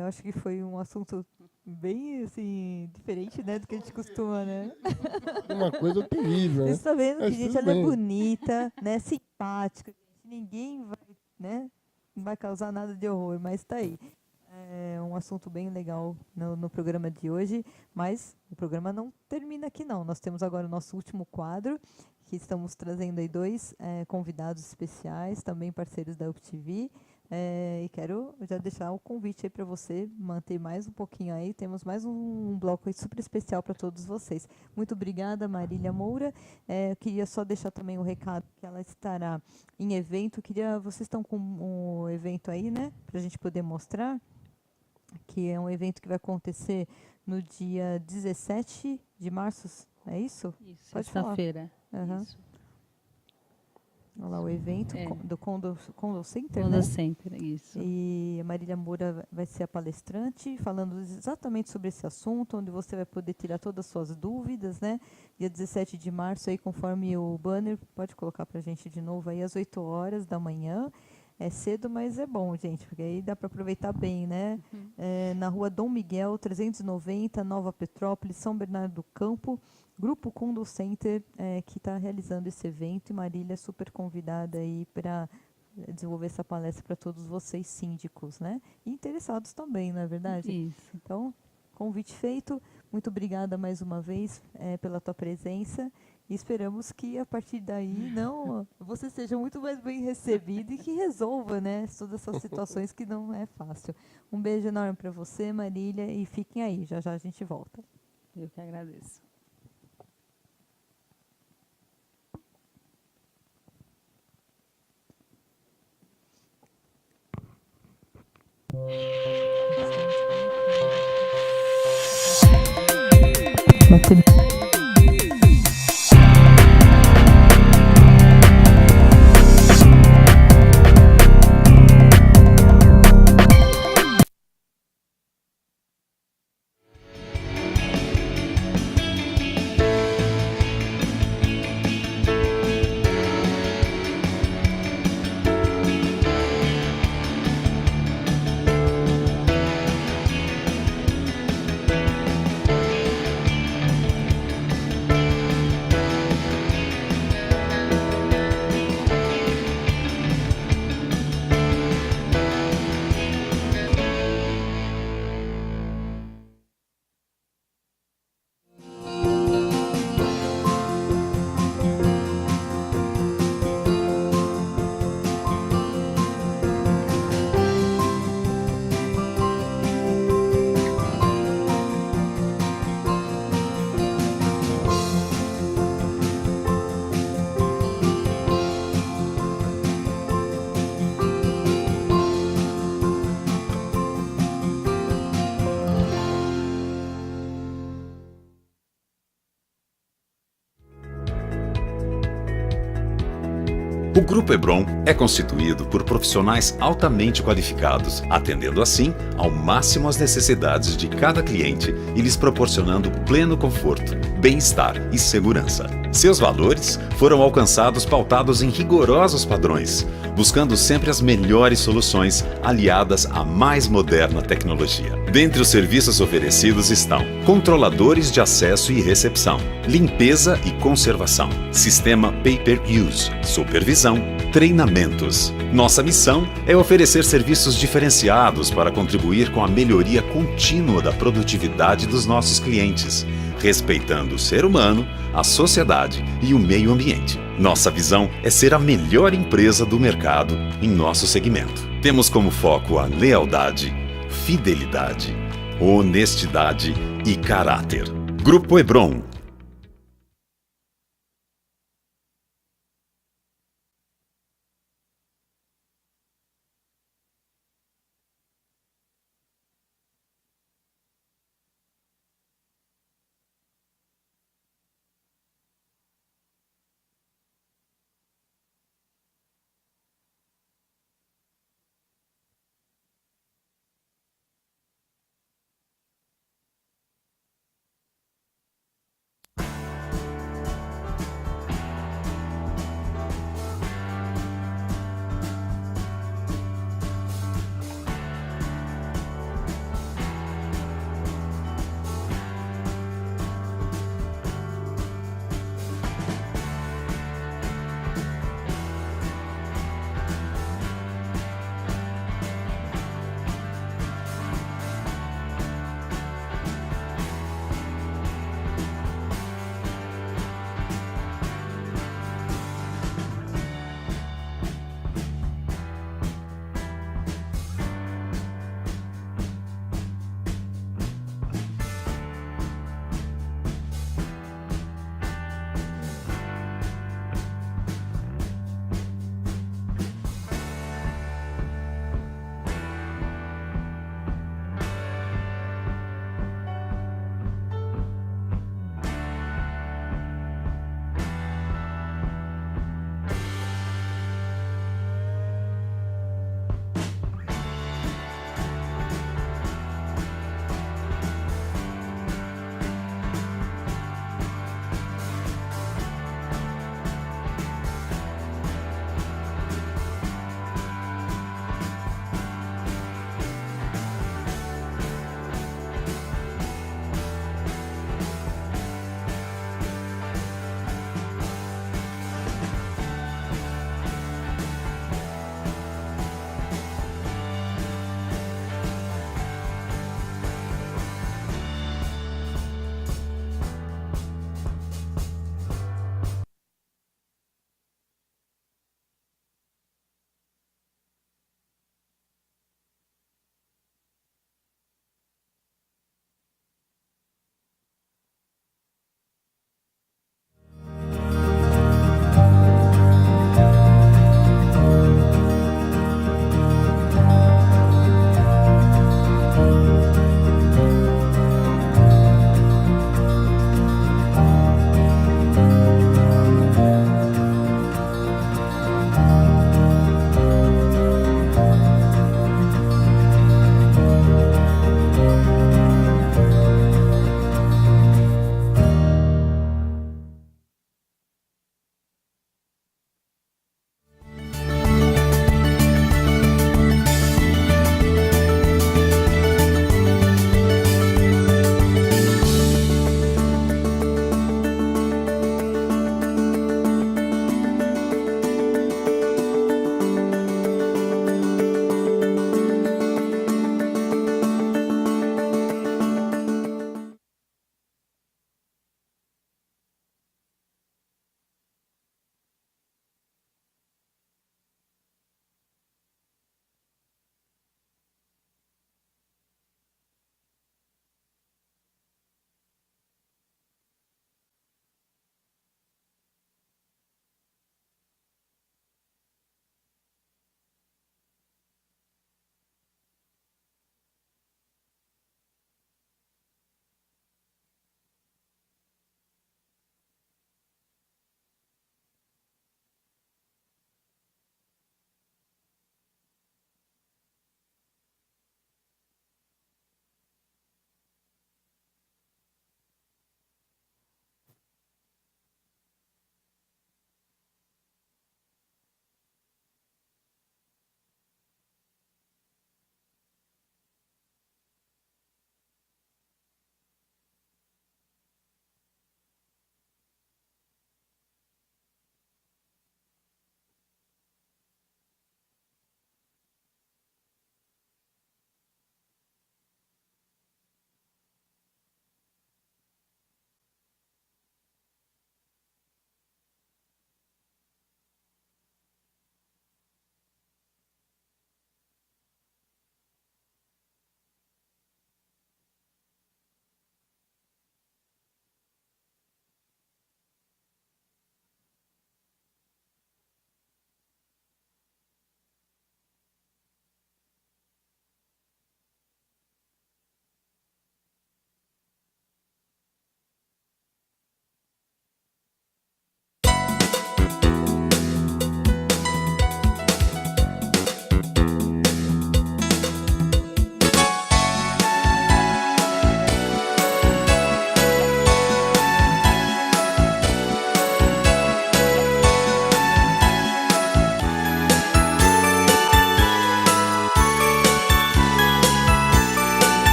Eu acho que foi um assunto bem assim, diferente, né, do que a gente costuma, né? Uma coisa terrível, Você né? está vendo que, Mas gente, tudo ela é bem. bonita, né? Simpática, gente. Ninguém vai, né? Não vai causar nada de horror, mas tá aí. É um assunto bem legal no programa de hoje, mas o programa não termina aqui não. Nós temos agora o nosso último quadro, que estamos trazendo aí dois convidados especiais, também parceiros da UpTV. E quero já deixar o convite aí para você manter mais um pouquinho aí. Temos mais um bloco aí super especial para todos vocês. Muito obrigada, Marília Moura. Eu queria só deixar também o recado que ela estará em evento. Vocês estão com um evento aí, né? Para a gente poder mostrar, que é um evento que vai acontecer no dia 17 de março, é isso? Isso, Pode falar. sexta-feira. Aham. Isso. Olha lá o evento É. do Condor Center, Conda né? Center, isso. E a Marília Moura vai ser a palestrante, falando exatamente sobre esse assunto, onde você vai poder tirar todas as suas dúvidas, né? Dia 17 de março, aí, conforme o banner, pode colocar para a gente de novo aí, às 8 horas da manhã. É cedo, mas é bom, gente, porque aí dá para aproveitar bem, né? Na rua Dom Miguel, 390, Nova Petrópolis, São Bernardo do Campo. Grupo Condor Center, que está realizando esse evento, e Marília é super convidada aí para desenvolver essa palestra para todos vocês síndicos, né? E interessados também, não é verdade? Isso. Então, convite feito. Muito obrigada mais uma vez pela tua presença. E esperamos que a partir daí você seja muito mais bem recebido e que resolva, né, todas essas situações que não é fácil. Um beijo enorme para você, Marília, e fiquem aí. Já já a gente volta. Eu que agradeço. O Grupo Hebron é constituído por profissionais altamente qualificados, atendendo assim ao máximo às necessidades de cada cliente e lhes proporcionando pleno conforto, bem-estar e segurança. Seus valores foram alcançados pautados em rigorosos padrões, buscando sempre as melhores soluções aliadas à mais moderna tecnologia. Dentre os serviços oferecidos estão controladores de acesso e recepção, limpeza e conservação, sistema pay-per-use, supervisão, treinamentos. Nossa missão é oferecer serviços diferenciados para contribuir com a melhoria contínua da produtividade dos nossos clientes, respeitando o ser humano, a sociedade e o meio ambiente. Nossa visão é ser a melhor empresa do mercado em nosso segmento. Temos como foco a lealdade, fidelidade, honestidade e caráter. Grupo Hebron.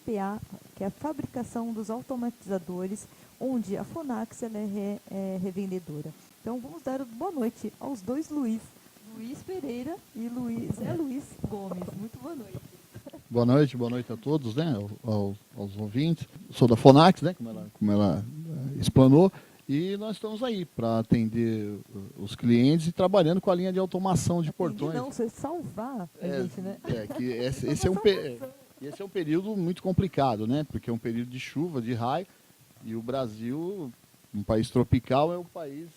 PPA, que é a fabricação dos automatizadores, onde a Fonax ela é revendedora. Então vamos dar boa noite aos dois Luiz Pereira e Luiz Gomes. Muito boa noite. Boa noite a todos, né, aos ouvintes. Sou da Fonax, né, como ela explanou, e nós estamos aí para atender os clientes e trabalhando com a linha de automação de portões. Não, você salvar a gente, né? Esse é um período muito complicado, né, porque é um período de chuva, de raio, e o Brasil, um país tropical, é o país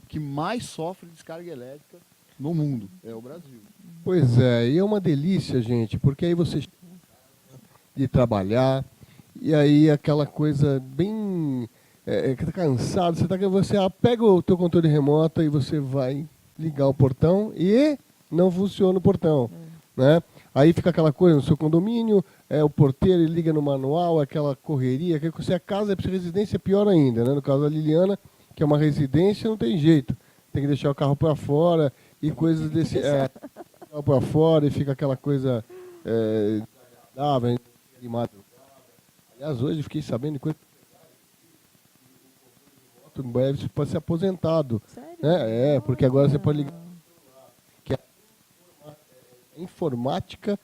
que mais sofre descarga elétrica no mundo, é o Brasil. Pois é, e é uma delícia, gente, porque aí você de trabalhar, e aí aquela coisa bem que tá cansado, você pega o teu controle remoto e você vai ligar o portão e não funciona o portão, né? Aí fica aquela coisa no seu condomínio, o porteiro ele liga no manual, aquela correria, que se a casa é residência é pior ainda, né? No caso da Liliana, que é uma residência, não tem jeito, tem que deixar o carro para fora e coisas desse para fora e fica aquela coisa de madrugada. Aliás, hoje fiquei sabendo de coisa em breve você pode ser aposentado. Sério? Né? Porque agora você pode ligar. Olha. Que é informática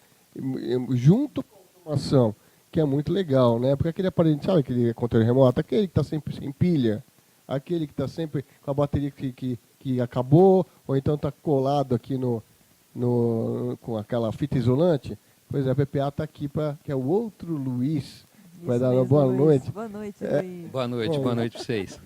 junto com a automação, que é muito legal, né? Porque aquele aparelho, sabe aquele controle remoto, aquele que está sempre sem pilha, aquele que está sempre com a bateria que acabou, ou então está colado aqui com aquela fita isolante. Pois é, a PPA está aqui que é o outro Luiz. Vai dar uma boa noite. Boa noite, Luiz. Boa noite para vocês.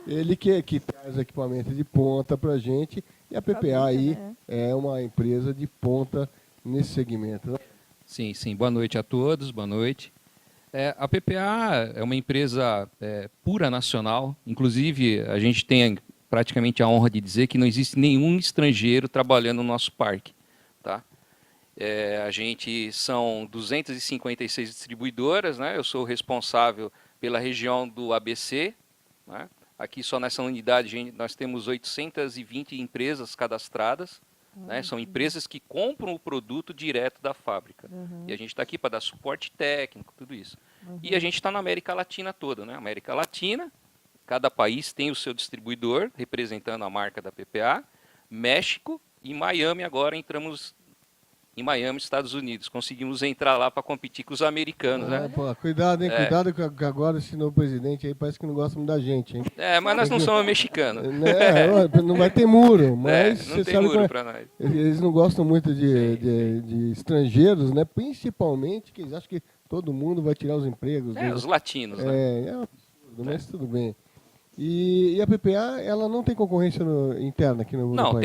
Ele que traz equipamento de ponta para a gente, e a PPA aí é uma empresa de ponta nesse segmento. Né? Sim, boa noite a todos, boa noite. A PPA é uma empresa pura nacional, inclusive a gente tem praticamente a honra de dizer que não existe nenhum estrangeiro trabalhando no nosso parque. Tá? A gente são 256 distribuidoras, né? Eu sou responsável pela região do ABC, né? Aqui só nessa unidade nós temos 820 empresas cadastradas, né? São empresas que compram o produto direto da fábrica. E a gente está aqui para dar suporte técnico, tudo isso. E a gente está na América Latina toda, né? América Latina, cada país tem o seu distribuidor representando a marca da PPA. México e Miami, agora entramos em Miami, Estados Unidos. Conseguimos entrar lá para competir com os americanos, né? Pô, cuidado, hein? Cuidado que agora esse novo presidente aí parece que não gosta muito da gente, hein? Mas nós não somos mexicanos. Não vai ter muro, mas não você tem sabe muro para nós. Eles não gostam muito de estrangeiros, né? Principalmente que eles acham que todo mundo vai tirar os empregos. Os latinos, né? É um absurdo, mas tudo bem. E a PPA, ela não tem concorrência interna aqui no país? Não,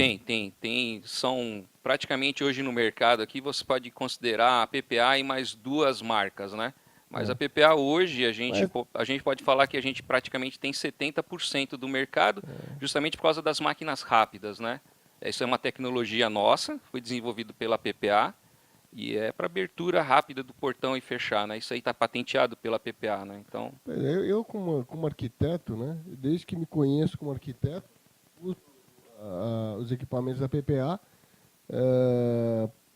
tem. São praticamente hoje no mercado aqui, você pode considerar a PPA e mais duas marcas, né? Mas a PPA hoje, a gente pode falar que a gente praticamente tem 70% do mercado, justamente por causa das máquinas rápidas, né? Isso é uma tecnologia nossa, foi desenvolvido pela PPA, e é para abertura rápida do portão e fechar, né? Isso aí está patenteado pela PPA, né? Então... Eu como arquiteto, né? Desde que me conheço como arquiteto, uso os equipamentos da PPA.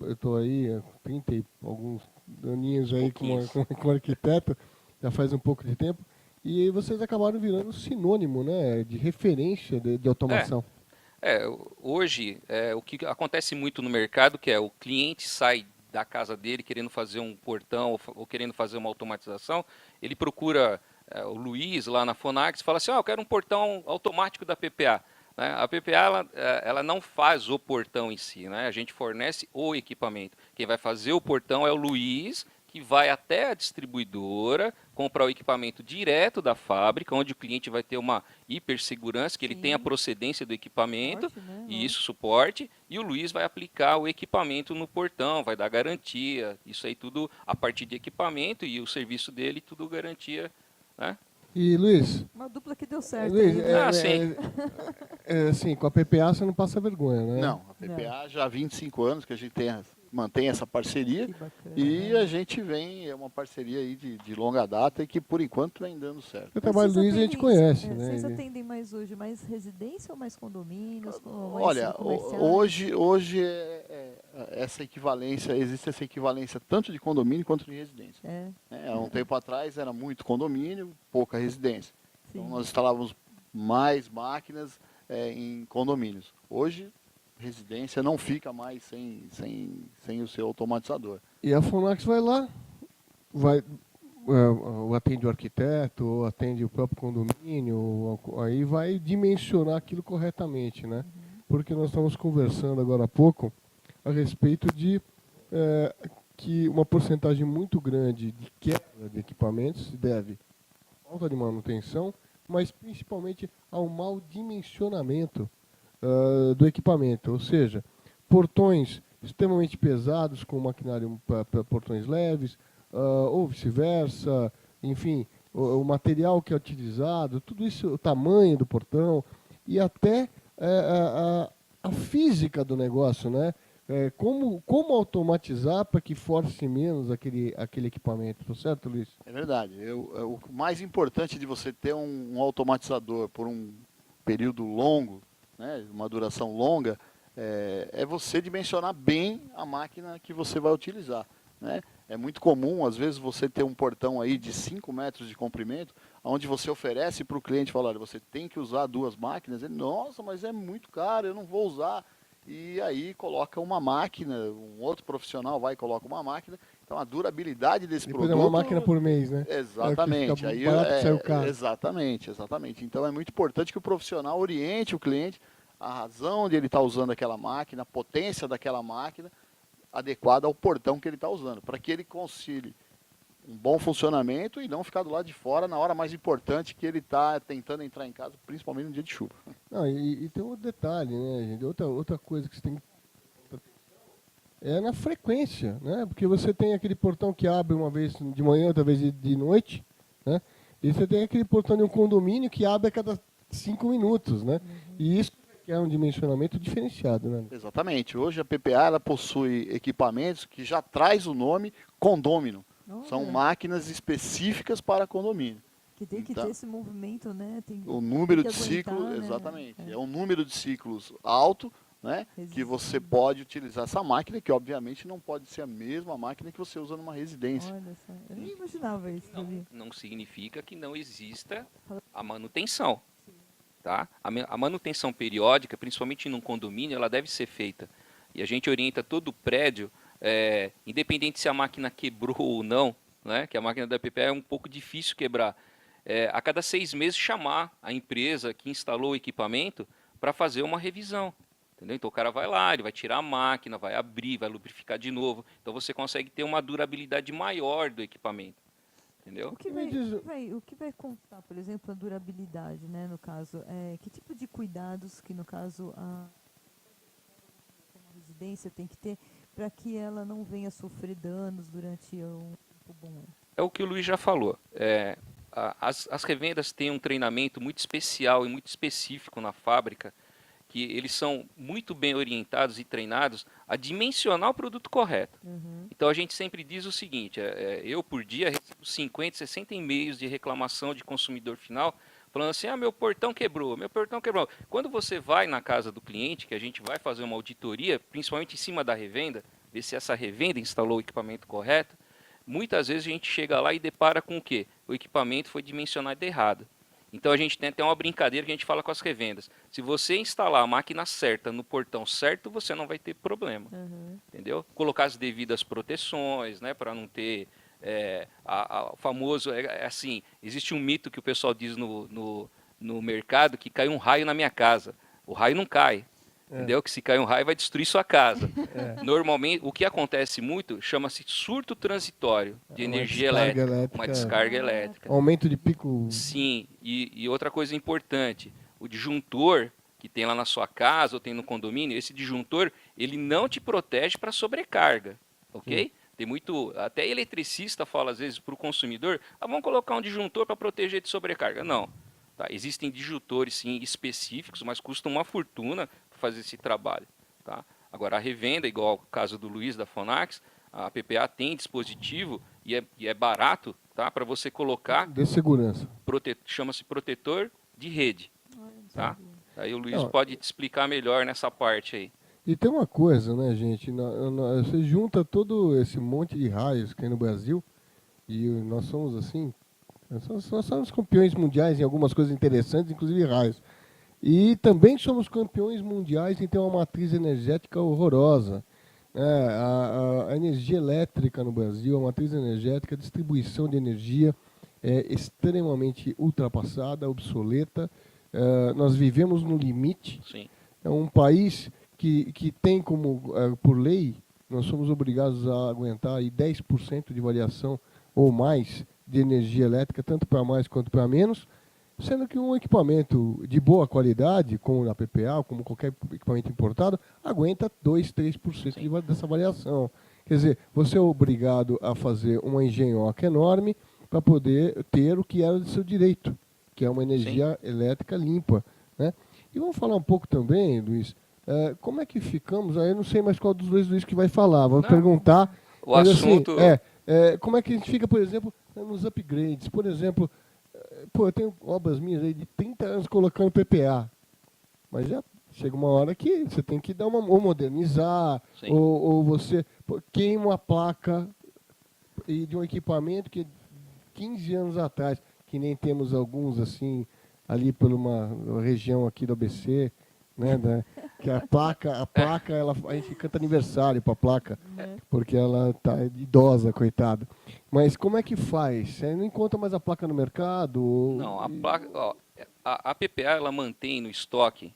Eu estou aí 30 e alguns aninhos aí como arquiteto, já faz um pouco de tempo, e vocês acabaram virando sinônimo, né? De referência de automação. Hoje, o que acontece muito no mercado, que é o cliente sai da casa dele querendo fazer um portão ou querendo fazer uma automatização, ele procura o Luiz lá na Fonax e fala assim, eu quero um portão automático da PPA. Né? A PPA ela não faz o portão em si, né? A gente fornece o equipamento. Quem vai fazer o portão é o Luiz, que vai até a distribuidora, comprar o equipamento direto da fábrica, onde o cliente vai ter uma hipersegurança, que ele tem a procedência do equipamento, e isso suporte, e o Luiz vai aplicar o equipamento no portão, vai dar garantia, isso aí tudo a partir de equipamento, e o serviço dele tudo garantia, né? E Luiz? Uma dupla que deu certo. Luiz, sim. Assim, com a PPA você não passa vergonha, né? Não, a PPA já há 25 anos que a gente mantém essa parceria, Que bacana. e a gente é uma parceria aí de longa data e que por enquanto vem dando certo. O trabalho do Luiz a gente conhece, né? Vocês atendem mais hoje mais residência ou mais condomínios? Olha, comerciais? hoje essa equivalência, existe essa equivalência tanto de condomínio quanto de residência. Há um tempo atrás era muito condomínio, pouca residência. Sim. Então nós instalávamos mais máquinas em condomínios. Hoje, residência não fica mais sem o seu automatizador. E a Fonax vai lá, ou atende o arquiteto, ou atende o próprio condomínio, aí vai dimensionar aquilo corretamente, né? Porque nós estamos conversando agora há pouco a respeito de que uma porcentagem muito grande de quebra de equipamentos se deve à falta de manutenção, mas principalmente ao mau dimensionamento do equipamento, ou seja, portões extremamente pesados com maquinário para portões leves, ou vice-versa, enfim, o material que é utilizado, tudo isso, o tamanho do portão e até a física do negócio, né? Como automatizar para que force menos aquele equipamento, tá certo, Luiz? É verdade. O mais importante de você ter um automatizador por um período longo, né, uma duração longa, é você dimensionar bem a máquina que você vai utilizar, né? É muito comum, às vezes, você ter um portão aí de 5 metros de comprimento, onde você oferece para o cliente, falar, olha, você tem que usar 2 máquinas. Ele, nossa, mas é muito caro, eu não vou usar. E aí coloca uma máquina, um outro profissional vai e coloca uma máquina. Então a durabilidade desse Depois produto... é uma máquina por mês, né? Exatamente. Aí saiu caro. Exatamente. Então é muito importante que o profissional oriente o cliente a razão de ele estar usando aquela máquina, a potência daquela máquina, adequada ao portão que ele está usando, para que ele concilie um bom funcionamento e não ficar do lado de fora na hora mais importante que ele está tentando entrar em casa, principalmente no dia de chuva. Não, e tem outro detalhe, né, gente? Outra coisa que você tem que é na frequência, né? Porque você tem aquele portão que abre uma vez de manhã, outra vez de noite, né? E você tem aquele portão de um condomínio que abre a cada 5 minutos, né? E isso é um dimensionamento diferenciado, né? Exatamente. Hoje a PPA ela possui equipamentos que já traz o nome condômino. São máquinas específicas para condomínio. Que tem que ter esse movimento, né? O número de aguentar, ciclos, né? exatamente. É um número de ciclos alto, né? Que você pode utilizar essa máquina, que obviamente não pode ser a mesma máquina que você usa numa residência. Olha só, eu nem imaginava isso. Não significa que não exista a manutenção. Tá? A manutenção periódica, principalmente num condomínio, ela deve ser feita. E a gente orienta todo o prédio, independente se a máquina quebrou ou não, né? Que a máquina da PPA é um pouco difícil quebrar. A cada 6 meses chamar a empresa que instalou o equipamento para fazer uma revisão. Entendeu? Então o cara vai lá, ele vai tirar a máquina, vai abrir, vai lubrificar de novo. Então você consegue ter uma durabilidade maior do equipamento. Entendeu? O que vai contar, por exemplo, a durabilidade, né? No caso, que tipo de cuidados que, no caso, a residência tem que ter para que ela não venha sofrer danos durante um tempo bom? É o que o Luiz já falou. As revendas têm um treinamento muito especial e muito específico na fábrica, que eles são muito bem orientados e treinados a dimensionar o produto correto. Então a gente sempre diz o seguinte, eu por dia recebo 50, 60 e-mails de reclamação de consumidor final, falando assim, meu portão quebrou, meu portão quebrou. Quando você vai na casa do cliente, que a gente vai fazer uma auditoria, principalmente em cima da revenda, ver se essa revenda instalou o equipamento correto, muitas vezes a gente chega lá e depara com o quê? O equipamento foi dimensionado errado. Então a gente tem até uma brincadeira que a gente fala com as revendas. Se você instalar a máquina certa no portão certo, você não vai ter problema. Entendeu? Colocar as devidas proteções, né, para não ter o famoso... assim, existe um mito que o pessoal diz no mercado que caiu um raio na minha casa. O raio não cai. Entendeu? Que se cair um raio vai destruir sua casa. Normalmente, o que acontece muito chama-se surto transitório de energia elétrica. Uma descarga elétrica. Aumento de pico. Sim, e outra coisa importante, o disjuntor que tem lá na sua casa ou tem no condomínio, esse disjuntor, ele não te protege para sobrecarga, ok? Tem muito, até eletricista fala às vezes para o consumidor, vamos colocar um disjuntor para proteger de sobrecarga. Não, tá? Existem disjuntores sim específicos, mas custam uma fortuna fazer esse trabalho, tá? Agora a revenda, igual o caso do Luiz da Fonax, a PPA tem dispositivo e é barato, tá? Para você colocar de segurança. Chama-se protetor de rede, tá? Aí o Luiz pode te explicar melhor nessa parte aí. E tem uma coisa, né, gente? Você junta todo esse monte de raios que tem no Brasil, e nós somos assim, nós somos campeões mundiais em algumas coisas interessantes, inclusive raios. E também somos campeões mundiais em ter uma matriz energética horrorosa. A energia elétrica no Brasil, a matriz energética, a distribuição de energia é extremamente ultrapassada, obsoleta. Nós vivemos no limite. Sim. É um país que tem como, por lei, nós somos obrigados a aguentar aí 10% de variação ou mais de energia elétrica, tanto para mais quanto para menos, sendo que um equipamento de boa qualidade, como a PPA, como qualquer equipamento importado, aguenta 2, 3% dessa variação. Quer dizer, você é obrigado a fazer uma engenhoca enorme para poder ter o que era de seu direito, que é uma energia elétrica limpa, né? E vamos falar um pouco também, Luiz, como é que ficamos, eu não sei mais qual dos dois Luiz que vai falar, vou perguntar. O assunto... como é que a gente fica, por exemplo, nos upgrades? Por exemplo, eu tenho obras minhas aí de 30 anos colocando PPA, mas já chega uma hora que você tem que dar ou modernizar, ou você queima uma placa de um equipamento que 15 anos atrás, que nem temos alguns assim, ali por uma região aqui do ABC, né, que a placa a gente canta aniversário para a placa, porque ela está idosa, coitada. Mas como é que faz? Você não encontra mais a placa no mercado? Não, a placa, a PPA ela mantém no estoque,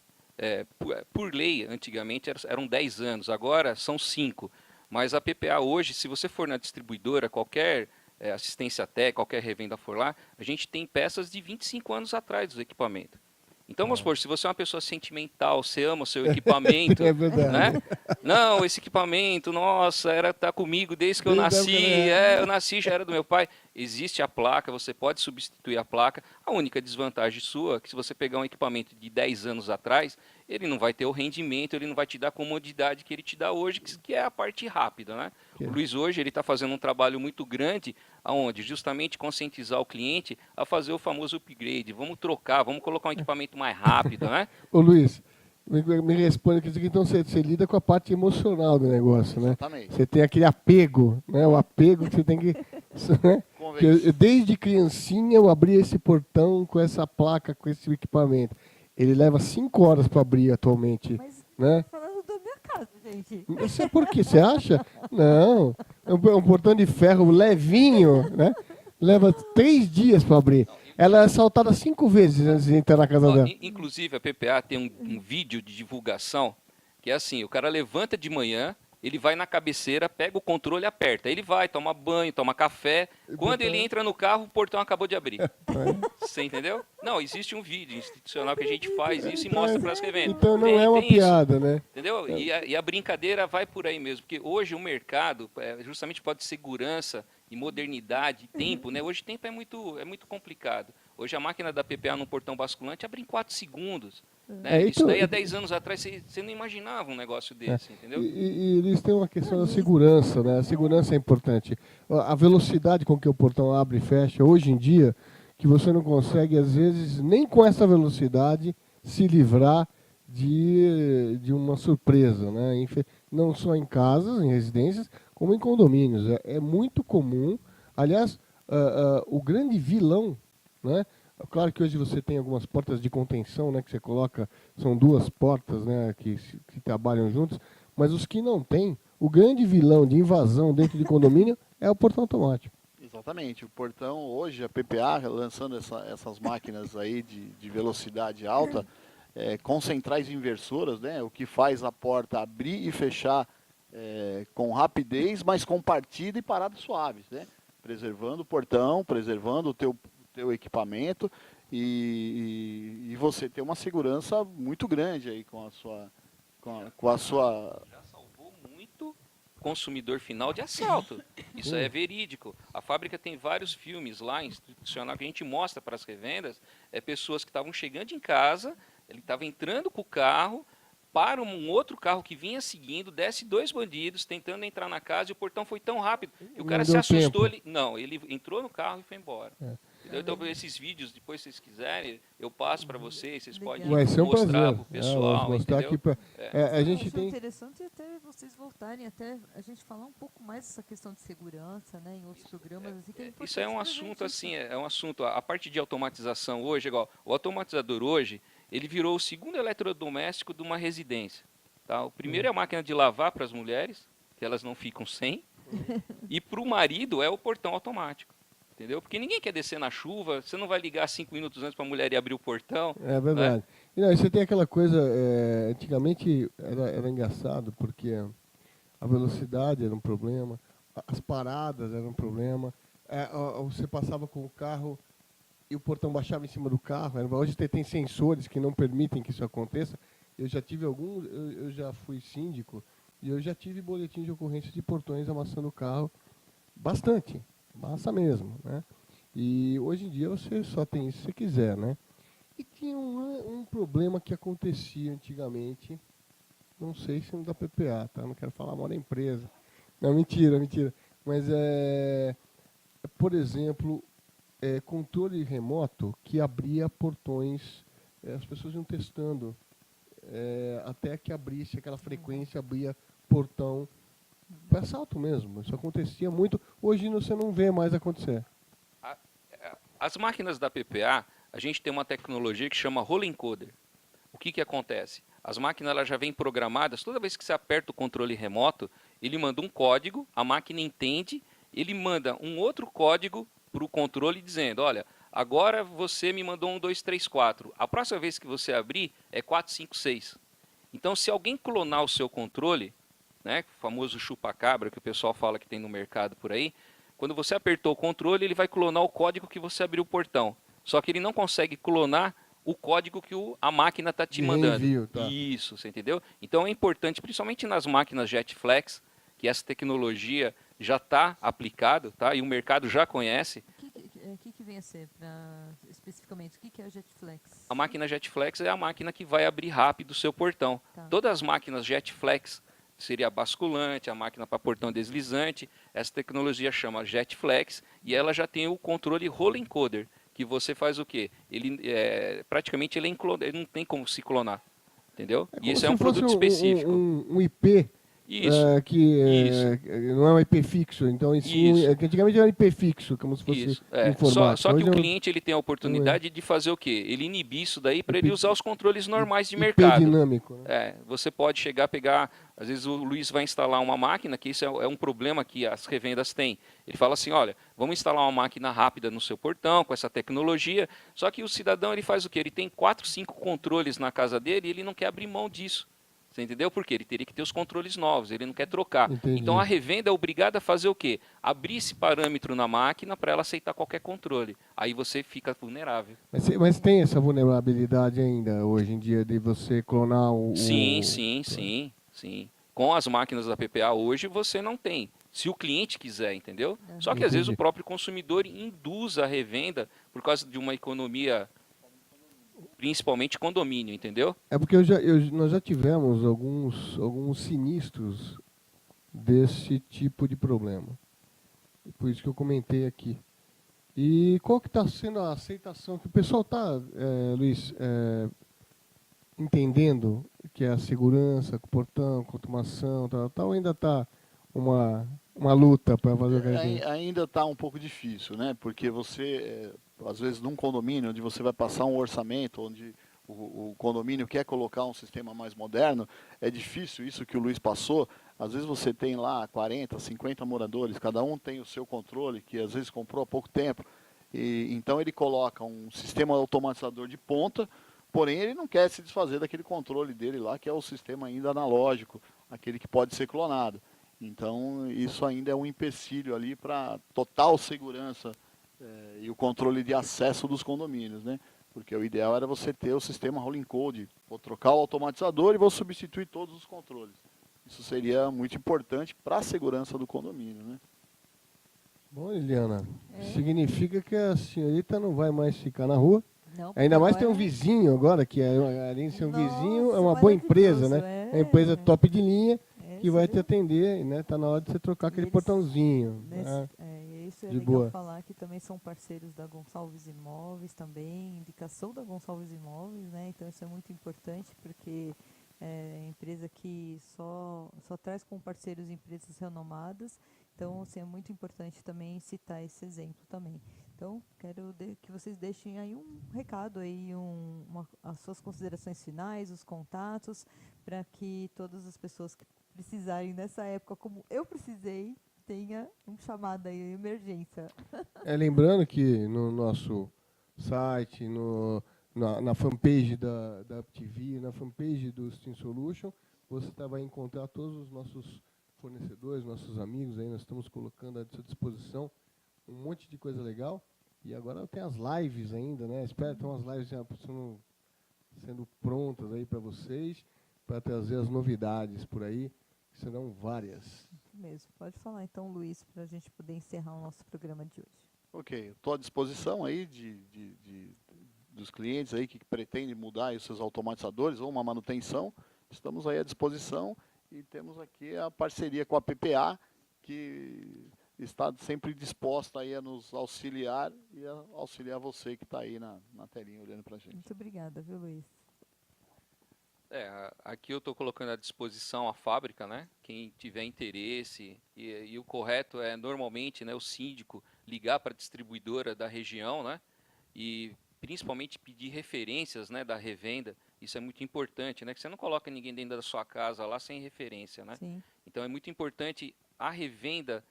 por lei, antigamente eram 10 anos, agora são 5. Mas a PPA hoje, se você for na distribuidora, qualquer assistência técnica, qualquer revenda for lá, a gente tem peças de 25 anos atrás dos equipamentos. Então, vamos supor, se você é uma pessoa sentimental, você ama o seu equipamento, É verdade. né? Não, esse equipamento, nossa, tá comigo desde que eu nasci, eu nasci, já era do meu pai. Existe a placa, você pode substituir a placa. A única desvantagem sua é que se você pegar um equipamento de 10 anos atrás, ele não vai ter o rendimento, ele não vai te dar a comodidade que ele te dá hoje, que é a parte rápida, né? O Luiz hoje ele está fazendo um trabalho muito grande, aonde justamente conscientizar o cliente a fazer o famoso upgrade. Vamos trocar, vamos colocar um equipamento mais rápido, né? Ô Luiz, me responde aqui, então você lida com a parte emocional do negócio, né? Exatamente. Você tem aquele apego, né? O apego que você tem que... Né? Desde criancinha eu abri esse portão com essa placa, com esse equipamento. Ele leva 5 horas para abrir atualmente, Mas né? falando da minha casa, gente. Isso é por quê? Você acha? Não. É um portão de ferro levinho, né? Leva 3 dias para abrir. Ela é assaltada 5 vezes antes de entrar na casa dela. Inclusive, a PPA tem um vídeo de divulgação que é assim, o cara levanta de manhã, ele vai na cabeceira, pega o controle e aperta. Ele vai, toma banho, toma café. Quando ele entra no carro, o portão acabou de abrir. Você entendeu? Não, existe um vídeo institucional que a gente faz isso e mostra para as revendas. Então não é uma piada, né? Entendeu? E a brincadeira vai por aí mesmo. Porque hoje o mercado, justamente pode segurança e modernidade, tempo, né? Hoje tempo é muito complicado. Hoje a máquina da PPA no portão basculante abre em 4 segundos. Né? Isso daí há 10 anos atrás você não imaginava um negócio desse, entendeu? E eles têm uma questão da segurança, né? A segurança é importante. A velocidade com que o portão abre e fecha, hoje em dia, que você não consegue, às vezes, nem com essa velocidade, se livrar de uma surpresa, né? Não só em casas, em residências, como em condomínios. É muito comum. Aliás, o grande vilão, né? Claro que hoje você tem algumas portas de contenção, né, que você coloca, são 2 portas, né, que trabalham juntas, mas os que não têm, o grande vilão de invasão dentro de condomínio é o portão automático. Exatamente. O portão, hoje, a PPA, lançando essas máquinas aí de velocidade alta, com centrais inversoras, né, o que faz a porta abrir e fechar com rapidez, mas com partida e paradas suaves, né, preservando o portão, preservando o teu equipamento e você ter uma segurança muito grande aí com a sua... Já salvou muito consumidor final de assalto. Isso é verídico. A fábrica tem vários filmes lá, institucional, que a gente mostra para as revendas, pessoas que estavam chegando em casa, ele estava entrando com o carro, para um outro carro que vinha seguindo, desce 2 bandidos tentando entrar na casa e o portão foi tão rápido que o cara se assustou. Ele entrou no carro e foi embora. entendeu? Então, esses vídeos, depois, se vocês quiserem, eu passo para vocês, vocês podem Vai ser um mostrar prazer. para o pessoal, Vou mostrar entendeu? aqui pra... a gente Acho tem... interessante até vocês voltarem, até a gente falar um pouco mais dessa questão de segurança, né, em outros programas. Assim, que Isso é um importante pra assunto, gente, assim, é um assunto, a parte de automatização hoje, igual, o automatizador hoje, ele virou o segundo eletrodoméstico de uma residência. Tá? O primeiro é a máquina de lavar para as mulheres, que elas não ficam sem, e para o marido é o portão automático. Entendeu? Porque ninguém quer descer na chuva, você não vai ligar 5 minutos antes para a mulher ir abrir o portão. É verdade. Né? E não, você tem aquela coisa, antigamente era engraçado, porque a velocidade era um problema, as paradas eram um problema, você passava com o carro e o portão baixava em cima do carro. Hoje tem sensores que não permitem que isso aconteça. Eu já tive eu já fui síndico e eu já tive boletim de ocorrência de portões amassando o carro bastante. Massa mesmo, né? E hoje em dia você só tem isso se você quiser, né? E tinha um problema que acontecia antigamente, não sei se não da PPA, tá? Não quero falar mal da empresa. Não, mentira. Mas, por exemplo, controle remoto que abria portões, as pessoas iam testando, até que abrisse aquela frequência, abria portão, para assalto mesmo. Isso acontecia muito. Hoje você não vê mais acontecer. As máquinas da PPA, a gente tem uma tecnologia que chama Roll Encoder. O que acontece? As máquinas elas já vêm programadas, toda vez que você aperta o controle remoto, ele manda um código, a máquina entende, ele manda um outro código para o controle dizendo, olha, agora você me mandou 1, 2, 3, 4. A próxima vez que você abrir é 4, 5, 6. Então, se alguém clonar o seu controle, né, o famoso chupa-cabra que o pessoal fala que tem no mercado por aí, quando você apertou o controle, ele vai clonar o código que você abriu o portão. Só que ele não consegue clonar o código que a máquina está te mandando. Envio, tá. Isso, você entendeu? Então é importante, principalmente nas máquinas JetFlex, que essa tecnologia já está aplicada, tá? E o mercado já conhece. O que vem a ser, especificamente, o que é a JetFlex? A máquina JetFlex é a máquina que vai abrir rápido o seu portão. Tá. Todas as máquinas JetFlex, seria a basculante, a máquina para portão deslizante, essa tecnologia chama JetFlex e ela já tem o controle Roll Encoder, que você faz o quê? Ele praticamente ele não tem como se clonar, entendeu? E esse é um produto específico. Um IP. Isso. Não é um IP fixo, então que antigamente era um IP fixo, como se fosse informático. Só que o cliente ele tem a oportunidade de fazer o quê? Ele inibir isso daí para ele usar os controles normais de mercado. IP dinâmico. Né? Você pode chegar a pegar, às vezes o Luiz vai instalar uma máquina, que isso é um problema que as revendas têm. Ele fala assim, olha, vamos instalar uma máquina rápida no seu portão, com essa tecnologia, só que o cidadão ele faz o quê? Ele tem 4, 5 controles na casa dele e ele não quer abrir mão disso. Você entendeu? Porque ele teria que ter os controles novos, ele não quer trocar. Entendi. Então a revenda é obrigada a fazer o quê? Abrir esse parâmetro na máquina para ela aceitar qualquer controle. Aí você fica vulnerável. Mas tem essa vulnerabilidade ainda hoje em dia de você clonar o... Sim. Com as máquinas da PPA hoje você não tem. Se o cliente quiser, entendeu? Só que às vezes o próprio consumidor induz a revenda por causa de uma economia... principalmente condomínio, entendeu? É porque nós já tivemos alguns sinistros desse tipo de problema. Por isso que eu comentei aqui. E qual que está sendo a aceitação? Que o pessoal está, Luiz, entendendo que é a segurança, com o portão, com a automação, tal, ainda está uma luta para fazer o que a gente... Ainda está um pouco difícil, né? Porque você, às vezes, num condomínio onde você vai passar um orçamento, onde o condomínio quer colocar um sistema mais moderno, é difícil isso que o Luiz passou. Às vezes você tem lá 40, 50 moradores, cada um tem o seu controle, que às vezes comprou há pouco tempo. E então ele coloca um sistema automatizador de ponta, porém ele não quer se desfazer daquele controle dele lá, que é o sistema ainda analógico, aquele que pode ser clonado. Então, isso ainda é um empecilho ali para total segurança e o controle de acesso dos condomínios, né? Porque o ideal era você ter o sistema rolling code, vou trocar o automatizador e vou substituir todos os controles. Isso seria muito importante para a segurança do condomínio, né? Bom, Liliana, significa que a senhorita não vai mais ficar na rua. Não, Ainda mais tem um agora- vizinho agora, que além de ser um Nossa, vizinho, é uma boa empresa, né? maravilhoso, É uma empresa top de linha. que vai te viu? atender, né? Tá na hora de você trocar aquele eles- portãozinho. Nesse- Né? isso é De legal boa. falar que também são parceiros da Gonçalves Imóveis também, indicação da Gonçalves Imóveis, né? Então isso é muito importante porque é empresa que só traz como parceiros empresas renomadas. Então, assim, é muito importante também citar esse exemplo também. Então, quero que vocês deixem aí um recado aí, as suas considerações finais, os contatos, para que todas as pessoas que precisarem nessa época, como eu precisei, tenha um chamado aí, emergência. Lembrando que no nosso site, na fanpage da UpTV, na fanpage do Steam Solution, você vai encontrar todos os nossos fornecedores, nossos amigos aí, nós estamos colocando à sua disposição um monte de coisa legal. E agora tem as lives ainda, né? Espero ter umas lives já sendo prontas aí para vocês, para trazer as novidades por aí, que serão várias. Isso mesmo. Pode falar então, Luiz, para a gente poder encerrar o nosso programa de hoje. Ok, estou à disposição aí dos clientes aí que pretendem mudar aí os seus automatizadores ou uma manutenção. Estamos aí à disposição e temos aqui a parceria com a PPA, que está sempre disposta aí a nos auxiliar e a auxiliar você que está aí na telinha olhando para a gente. Muito obrigada, viu, Luiz? Aqui eu estou colocando à disposição a fábrica, né? Quem tiver interesse, e o correto é normalmente, né, o síndico ligar para a distribuidora da região, né? E principalmente pedir referências, né, da revenda. Isso é muito importante, né? Que você não coloca ninguém dentro da sua casa lá sem referência, né? Sim. Então é muito importante a revenda,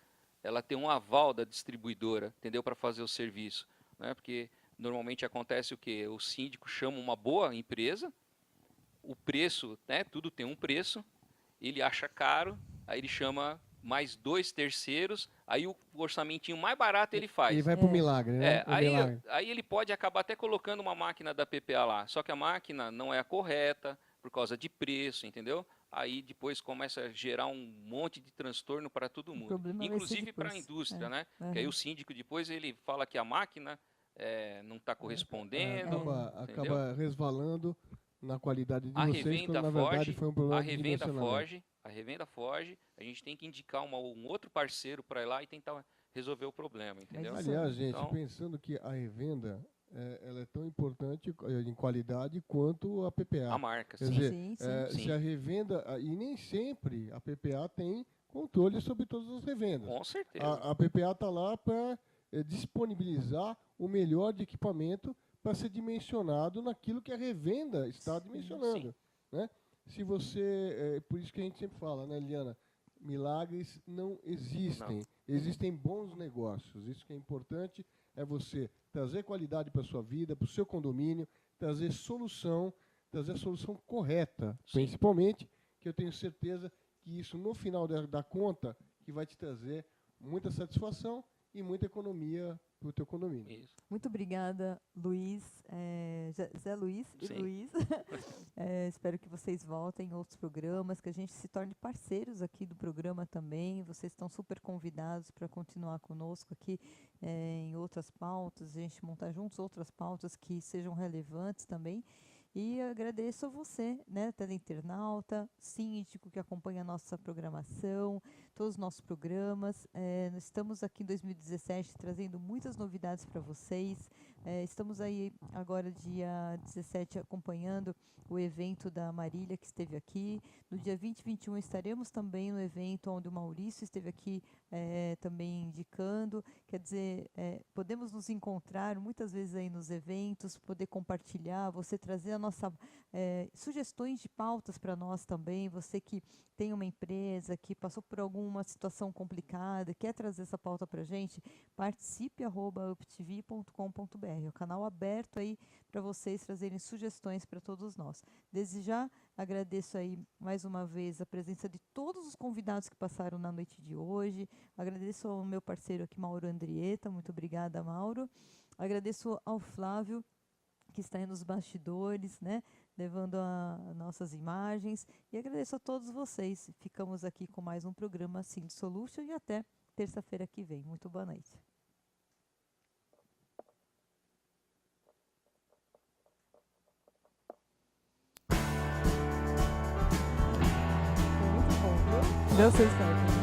ela ter um aval da distribuidora, entendeu? Para fazer o serviço, né? Porque normalmente acontece o quê? O síndico chama uma boa empresa, o preço, né? Tudo tem um preço, ele acha caro, aí ele chama mais 2 terceiros, aí o orçamentinho mais barato ele faz. Ele vai pro milagre, né? O milagre. Aí ele pode acabar até colocando uma máquina da PPA lá, só que a máquina não é a correta, por causa de preço, entendeu? Aí depois começa a gerar um monte de transtorno para todo mundo, problema vai ser inclusive para a depois. indústria, É. né? Uhum. Que aí o síndico depois ele fala que a máquina não está correspondendo, entendeu? Acaba resvalando na qualidade de A vocês, revenda quando na verdade foge, foi um problema a de revenda dimensionamento. foge, a gente tem que indicar um outro parceiro para ir lá e tentar resolver o problema, entendeu? isso Aliás, gente, Então- pensando que a revenda ela é tão importante em qualidade quanto a PPA. A marca, Quer sim. dizer, Sim, sim. sim. se a revenda, e nem sempre a PPA tem controle sobre todas as revendas. Com certeza. A PPA está lá para disponibilizar o melhor de equipamento para ser dimensionado naquilo que a revenda está dimensionando. Né? Se você, por isso que a gente sempre fala, né, Liana? Milagres não existem. Não. Existem bons negócios. Isso que é importante é você trazer qualidade para a sua vida, para o seu condomínio, trazer a solução correta, Sim. principalmente, que eu tenho certeza que isso, no final da conta, que vai te trazer muita satisfação e muita economia para o teu condomínio. Isso. Muito obrigada, Luiz, Zé Luiz e Sim. Luiz. Espero que vocês voltem em outros programas, que a gente se torne parceiros aqui do programa também. Vocês estão super convidados para continuar conosco aqui em outras pautas, a gente montar juntos outras pautas que sejam relevantes também. E agradeço a você, né, teleinternauta, síndico que acompanha a nossa programação, todos os nossos programas. Nós estamos aqui em 2017 trazendo muitas novidades para vocês. Estamos aí agora, dia 17, acompanhando o evento da Marília, que esteve aqui. No dia 20 e 21 estaremos também no evento onde o Maurício esteve aqui também indicando. Quer dizer, podemos nos encontrar muitas vezes aí nos eventos, poder compartilhar, você trazer a nossa sugestões de pautas para nós também. Você que tem uma empresa, que passou por alguma situação complicada, quer trazer essa pauta para a gente, participe@uptv.com.br. É o canal aberto aí para vocês trazerem sugestões para todos nós. Desde já, agradeço aí mais uma vez a presença de todos os convidados que passaram na noite de hoje. Agradeço ao meu parceiro aqui, Mauro Andrieta. Muito obrigada, Mauro. Agradeço ao Flávio, que está aí nos bastidores, né, levando as nossas imagens. E agradeço a todos vocês. Ficamos aqui com mais um programa Sim Solution e até terça-feira que vem. Muito boa noite. Foi muito bom, viu? Deu certo.